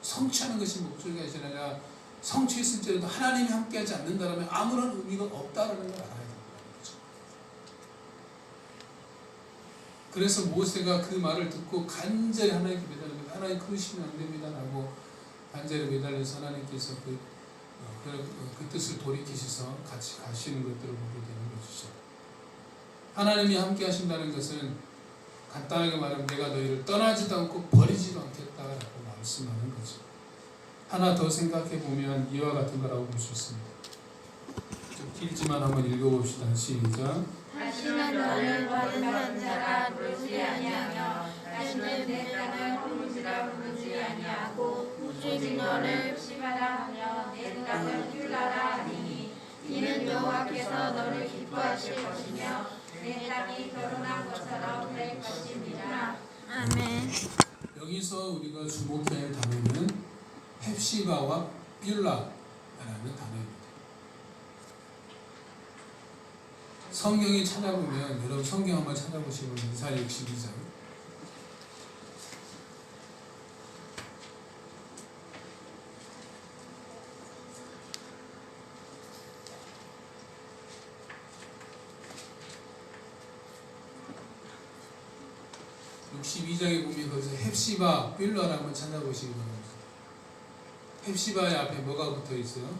S1: 성취하는 것이 목적이 아니라 성취했을지라도 하나님이 함께하지 않는다면 아무런 의미가 없다라는 걸 알아야 된다는 거죠. 그래서 모세가 그 말을 듣고 간절히 하나님께 매달립니다. 하나님 그러시면 안 됩니다라고 간절히 매달려서 하나님께서 그 뜻을 돌이키셔서 같이 가시는 것들을 보게 되는 것이죠. 하나님이 함께 하신다는 것은 간단하게 말하면 내가 너희를 떠나지도 않고 버리지도 않겠다라고 말씀하는 거죠. 하나 더 생각해 보면 이와 같은 거라고 볼 수 있습니다. 좀 길지만 한번 읽어봅시다. 시작.
S2: 다시는 너를 버린 자라 부르지 아니하며 다시는 내 땅을 호르지라 부르지 아니하고 오직 너를 시바라 하며 내 땅을 귤라라 하니 이는 여호와께서 너를 기뻐하실 것이며 내 땅이 결혼한 것처럼 될 것입니다. 아멘.
S1: 여기서 우리가 주목해야 할 단어는 헵시바와 뷸라라는 단어입니다. 성경이 찾아보면 여러분 성경 한번 찾아보시면 이사야 62장 62장에 보면 거기서 헵시바, 뷸라를 한번 찾아보시기 바랍니다. 헵시바의 앞에 뭐가 붙어 있어요?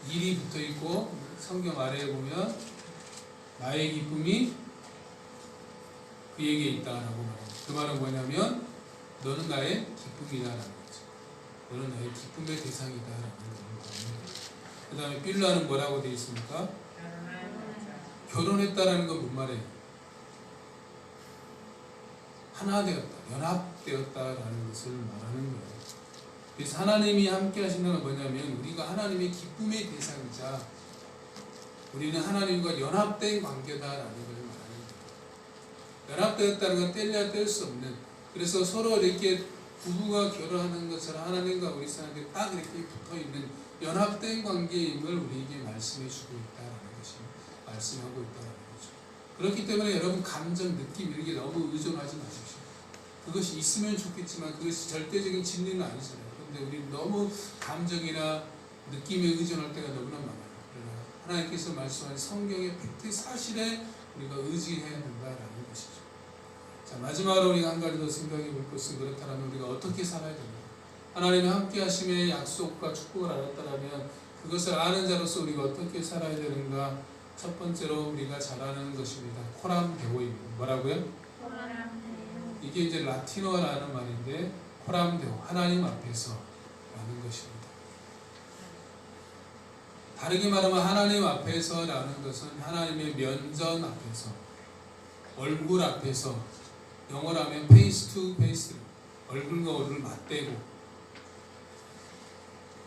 S1: 일이 붙어 있고 성경 아래에 보면 나의 기쁨이 그에게 있다라고 말합니다. 그 말은 뭐냐면 너는 나의 기쁨이다라는 거죠. 너는 나의 기쁨의 대상이다라는 말입니다. 그 다음에 뷸라는 뭐라고 되어 있습니까? 결혼했다라는 건 뭔 말이에요? 하나 되었다, 연합되었다라는 것을 말하는 거예요. 그래서 하나님이 함께 하신다는 건 뭐냐면 우리가 하나님의 기쁨의 대상이자 우리는 하나님과 연합된 관계다라는 걸 말하는 거예요. 연합되었다는 건 뗄래야 뗄 수 없는, 그래서 서로 이렇게 부부가 결혼하는 것처럼 하나님과 우리 사람들이 딱 이렇게 붙어있는 연합된 관계임을 우리에게 말씀해 주고 있다는 것이 말씀하고 있다는 거죠. 그렇기 때문에 여러분 감정, 느낌 이런 게 너무 의존하지 마십시오. 그것이 있으면 좋겠지만 그것이 절대적인 진리는 아니잖아요. 그런데 우리 너무 감정이나 느낌에 의존할 때가 너무나 많아요. 그러나 하나님께서 말씀하신 성경의 팩트 사실에 우리가 의지해야 된다라는 것이죠. 자, 마지막으로 우리가 한 가지 더 생각해 볼 것은, 그렇다면 우리가 어떻게 살아야 됩니까? 하나님의 함께 하심의 약속과 축복을 알았다면 그것을 아는 자로서 우리가 어떻게 살아야 되는가? 첫 번째로 우리가 잘 아는 것입니다. 코람 데오입니다. 뭐라고요? 이게 이제 라틴어라는 말인데 코람 데오, 하나님 앞에서 라는 것입니다. 다르게 말하면 하나님 앞에서 라는 것은 하나님의 면전 앞에서, 얼굴 앞에서, 영어로 하면 face to face, 얼굴과 얼굴을 맞대고,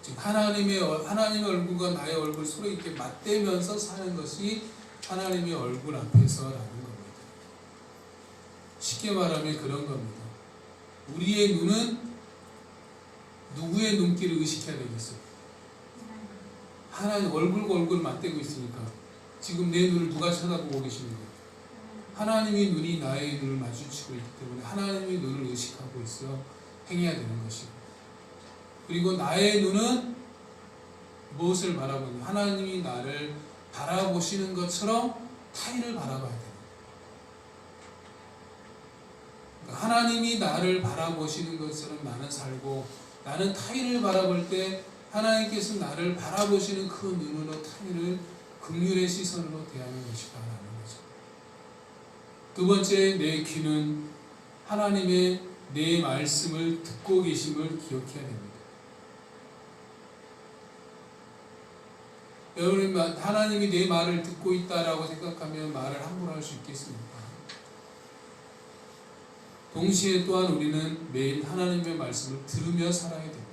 S1: 즉 하나님의 얼굴과 나의 얼굴 서로 이렇게 맞대면서 사는 것이 하나님의 얼굴 앞에서라는 겁니다. 쉽게 말하면 그런 겁니다. 우리의 눈은 누구의 눈길을 의식해야 되겠어요? 하나님 얼굴과 얼굴을 맞대고 있으니까 지금 내 눈을 누가 쳐다보고 계시는 거예요? 하나님의 눈이 나의 눈을 마주치고 있기 때문에 하나님의 눈을 의식하고 있어 행해야 되는 것이고, 그리고 나의 눈은 무엇을 바라보니 하나님이 나를 바라보시는 것처럼 타인을 바라봐야 돼요. 그러니까 하나님이 나를 바라보시는 것처럼 나는 살고, 나는 타인을 바라볼 때 하나님께서 나를 바라보시는 그 눈으로 타인을 긍휼의 시선으로 대하는 것이다 라는 거죠. 두 번째, 내 귀는 하나님의 내 말씀을 듣고 계심을 기억해야 됩니다. 여러분, 하나님이 내 말을 듣고 있다라고 생각하면 말을 함부로 할 수 있겠습니까? 동시에 또한 우리는 매일 하나님의 말씀을 들으며 살아야 됩니다.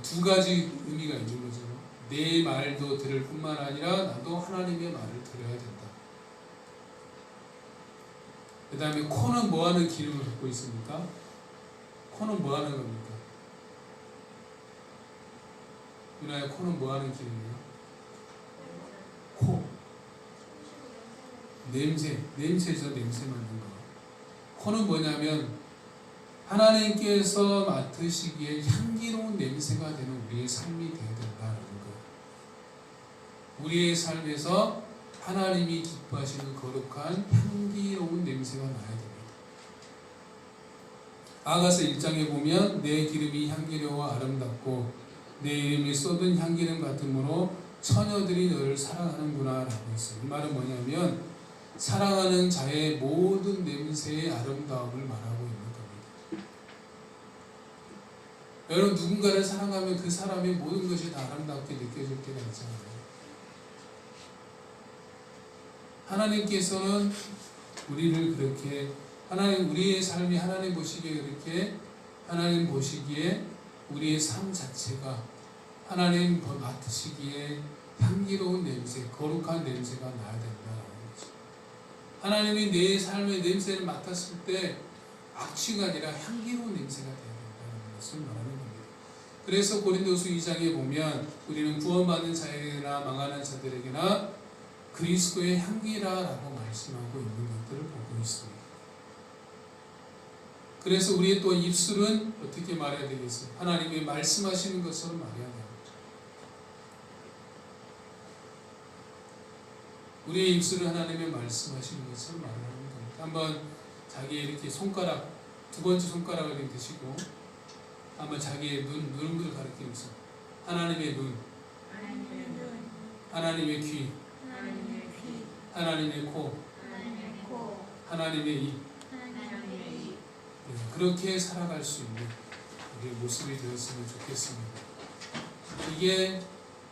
S1: 두 가지 의미가 있는 거죠. 내 말도 들을 뿐만 아니라 나도 하나님의 말을 들어야 된다. 그 다음에 코는 뭐하는 기능을 갖고 있습니까? 코는 뭐하는 겁니까? 누나의 코는 뭐하는 기능이에요? 코. 냄새죠. 냄새 맡는 거. 코는 뭐냐면 하나님께서 맡으시기에 향기로운 냄새가 되는 우리의 삶이 되어야 된다는 거예요. 우리의 삶에서 하나님이 기뻐하시는 거룩한 향기로운 냄새가 나야 됩니다. 아가서 1장에 보면 내 기름이 향기로워 아름답고 내 이름이 쏟은 향기름 같으므로 처녀들이 너를 사랑하는구나 라고 했어요. 이 말은 뭐냐면 사랑하는 자의 모든 냄새의 아름다움을 말하고 있는 겁니다. 여러분, 누군가를 사랑하면 그 사람의 모든 것이 다 아름답게 느껴질 때가 있잖아요. 하나님께서는 우리를 그렇게, 우리의 삶이 하나님 보시기에 그렇게, 하나님 보시기에 우리의 삶 자체가 하나님 맡으시기에 향기로운 냄새, 거룩한 냄새가 나야 된다는 거죠. 하나님이 내 삶의 냄새를 맡았을 때 악취가 아니라 향기로운 냄새가 되어야 된다는 것을 말하는 겁니다. 그래서 고린도서 2장에 보면 우리는 구원받는 자에게나 망하는 자들에게나 그리스도의 향기라라고 말씀하고 있는 것들을 보고 있습니다. 그래서 우리의 또 입술은 어떻게 말해야 되겠어요? 하나님이 말씀하시는 것처럼 말해야 돼요. 우리의 입술은 하나님의 말씀하시는 것처럼 말하는 겁니다. 한번 자기의 이렇게 손가락, 두 번째 손가락을 이렇게 드시고 한번 자기의 눈을 가리키면서 하나님의 눈, 하나님의 귀, 하나님의 코, 하나님의 입, 그렇게 살아갈 수 있는 우리의 모습이 되었으면 좋겠습니다. 이게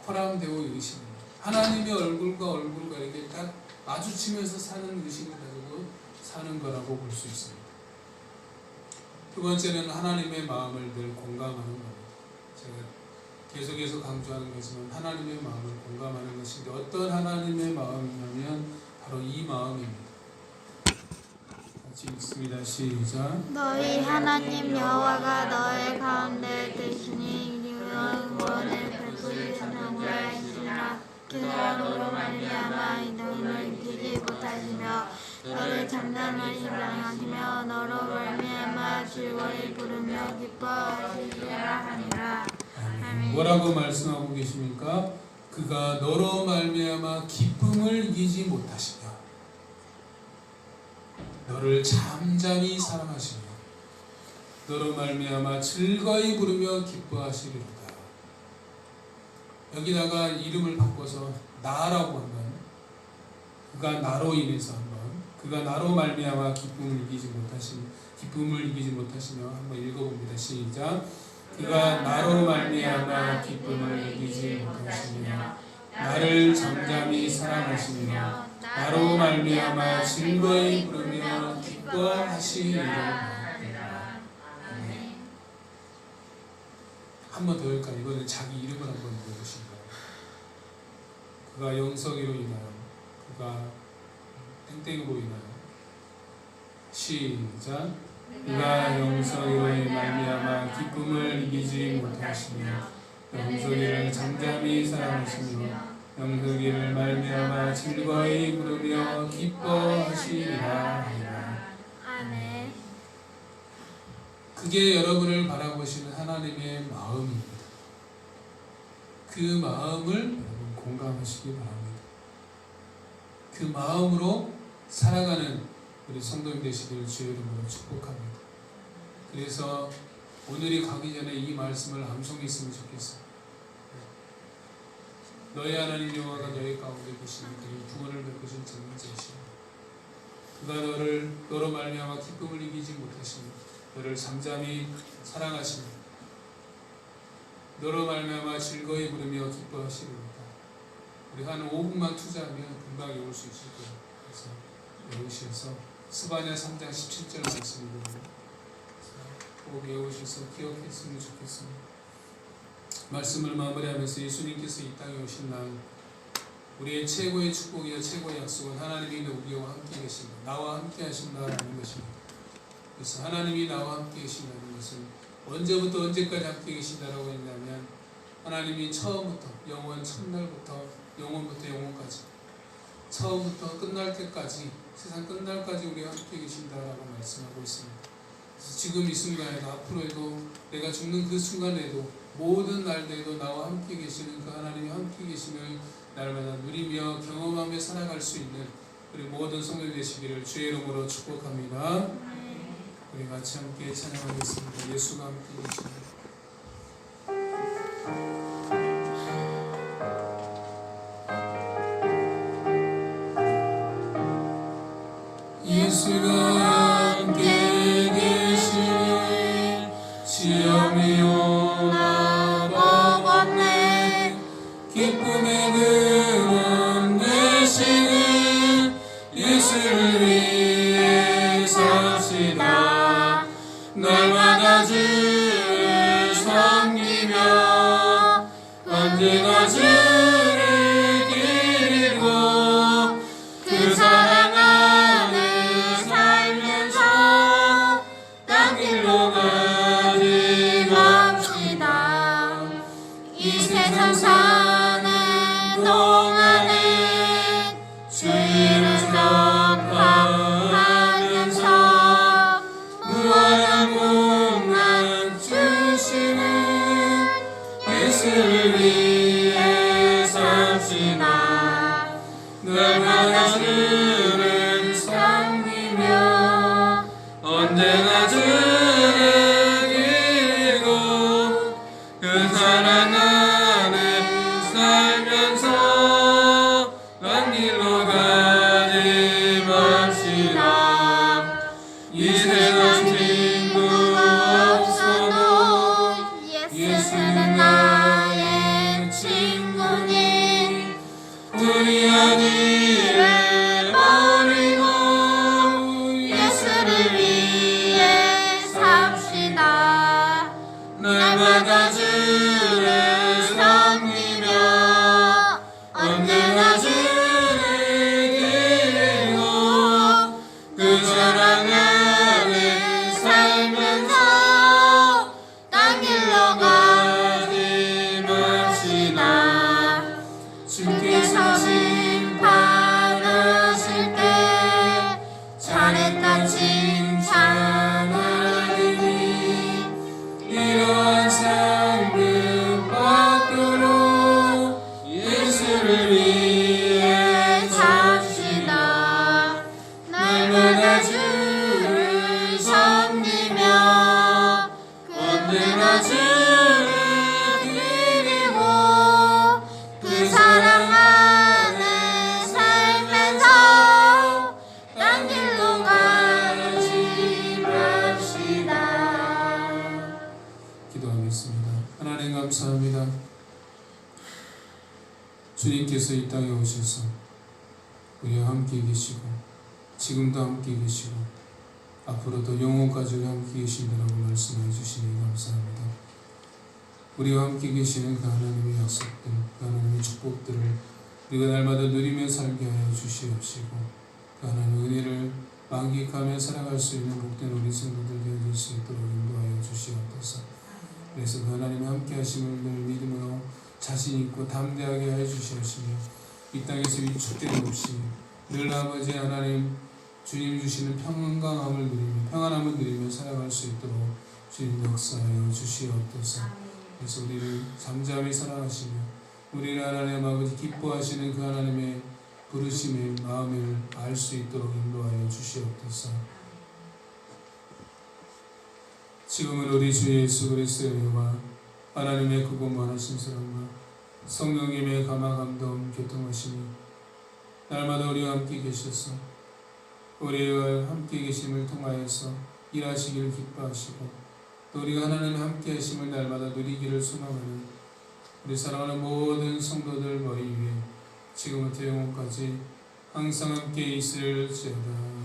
S1: 코람데오 의식입니다. 하나님의 얼굴과 이렇게 딱 마주치면서 사는 의식을 가지고 사는 거라고 볼 수 있습니다. 두 번째는 하나님의 마음을 늘 공감하는 겁니다. 제가 계속해서 강조하는 것은 하나님의 마음을 공감하는 것인데 어떤 하나님의 마음이냐면 바로 이 마음입니다. 같이 읽습니다. 시작.
S2: 너희 하나님 여호와가 너희 가운데 계시니 이런 구원을 베푸시는 자이시라. 그가 너로 말미암아 너희를 이기지 못하시며 너를 잠잠하게 명하시며 너로 말미암아 즐거이 부르며 기뻐하시리라 하니라. 아멘.
S1: 뭐라고 말씀하고 계십니까? 그가 너로 말미암아 기쁨을 이기지 못하시며 너를 잠잠히 사랑하시며 너로 말미암아 즐거이 부르며 기뻐하시리로다. 여기다가 이름을 바꿔서 나라고 한번, 그가 나로 인해서 한번, 그가 나로 말미암아 기쁨을 이기지 못하시며 한번 읽어봅니다. 시작. 그가 나로 말미암아 기쁨을 이기지 못하시며 나를 잠잠히 사랑하시며 나로 말미암아 즐거이 부르며 기뻐하시리라. 한 번 더 할까요? 이번엔 자기 이름을 한번 읽어보시고요. 그가 영석이로 인하여, 그가 땡땡으로 인하여. 시작. 그가 영석이로 말미암아 기쁨을 이기지 못하시며 영석이를 잠잠히 사랑하시며 영석이를 말미암아 즐거이 부르며 기뻐하시리라 하리라.
S2: 아멘.
S1: 그게 여러분을 바라보시는 하나님의 마음입니다. 그 마음을 여러분 공감하시기 바랍니다. 그 마음으로 살아가는 우리 성도님 되시기를 주의 이름으로 축복합니다. 그래서 오늘이 가기 전에 이 말씀을 암송했으면 좋겠어요. 너희 하나님 여호와가 너희 가운데 계시니 그를 구원을 베푸신 전능자시오. 그가 너로 말미암아 기쁨을 이기지 못하시며 너를 잠잠히 사랑하시며 너로 말미암아 즐거이 부르며 기뻐하시리로다. 우리 한 5분만 투자하면 금방 외울 수 있을 거예요. 그래서 외우셔서 스바냐 3장 17절 말씀이거든요. 꼭 외우셔서 기억했으면 좋겠습니다. 말씀을 마무리하면서 예수님께서 이 땅에 오신 날 우리의 최고의 축복이요 최고의 약속은 하나님이 우리와 함께 계신다, 나와 함께 하신다라는 것입니다. 그래서 하나님이 나와 함께 계신다는 것은 언제부터 언제까지 함께 계신다라고 했냐면 하나님이 처음부터 영원 첫날부터 영원부터 영원까지 처음부터 끝날 때까지 세상 끝날까지 우리와 함께 계신다라고 말씀하고 있습니다. 그래서 지금 이 순간에도 앞으로에도 내가 죽는 그 순간에도 모든 날들에도 나와 함께 계시는 그 하나님이 함께 계심을 날마다 누리며 경험하며 살아갈 수 있는 우리 모든 성도들 되시기를 주의 이름으로 축복합니다. 우리 같이 함께 찬양하겠습니다. 예수가 함께 계십니다. 예수가 함께 계시니 시험이 오나 버겁네. 기쁨의 근원 되시는 예수를 위해 삽시다. 날마다 주를 섬기며 언제나 주를 기리고 그 사랑 안에 살면서 땅 길로 가지 맙시다. 이 세상 사는 동안에 주를 전파하면서 무한한 공간 주시는 예수를 위해 삽시다. 날마다 주를 섬기며 언제나 주를 기리고 그 사랑 안에 살면서 간 길로 가지 맙시다. 이 세상 친구 없어도 예수는 나의 친구니 우리 아니를 버리고
S2: 예수를 위해 삽시다. 날마다 주를 섬기며 언제나 주를 기리고 그 사랑 안에 살면서 딴 길로 가지 맙시다. 주께서 심판하실 때 잘했다 칭찬하리니 이러한 삶을 받도록 예수를 위해 삽시다. 날마다 주를 섬기며 언제나 주를 기리고 그 사랑 안에 살면서 딴 길로 가지 맙시다.
S1: 기도하겠습니다. 하나님 감사합니다. 주님께서 이 땅에 오셔서 우리와 함께 계시고 지금도 함께 계시고 앞으로도 영원까지 함께 계신다라고 말씀해 주시니 감사합니다. 우리와 함께 계시는 그 하나님의 약속들, 그 하나님의 축복들을 우리가 날마다 누리며 살게 하여 주시옵시고 그 하나님의 은혜를 만끽하며 살아갈 수 있는 복된 우리 성도들 되어질 수 있도록 인도하여 주시옵소서. 그래서 그 하나님의 함께 하심을 늘 믿음으로 자신 있고 담대하게 하여 주시옵시며 이 땅에서 위축됨 없이 늘 아버지 하나님 주님 주시는 평강함을 누리며 살아갈 수 있도록 주님 역사하여 주시옵소서. 그래서 우리를 잠잠히 사랑하시며 우리를 하나님 아버지 기뻐하시는 그 하나님의 부르심의 마음을 알 수 있도록 인도하여 주시옵소서. 지금은 우리 주 예수 그리스도의 은혜와 하나님의 크고 많으신 사랑과 성령님의 감화 감동 교통하심이 날마다 우리와 함께 계셔서 우리와 함께 계심을 통하여서 일하시기를 기뻐하시고 또 우리가 하나님의 함께 하심을 날마다 누리기를 소망하는 우리 사랑하는 모든 성도들 머리 위에 지금부터 영원까지 항상 함께 있을지어다.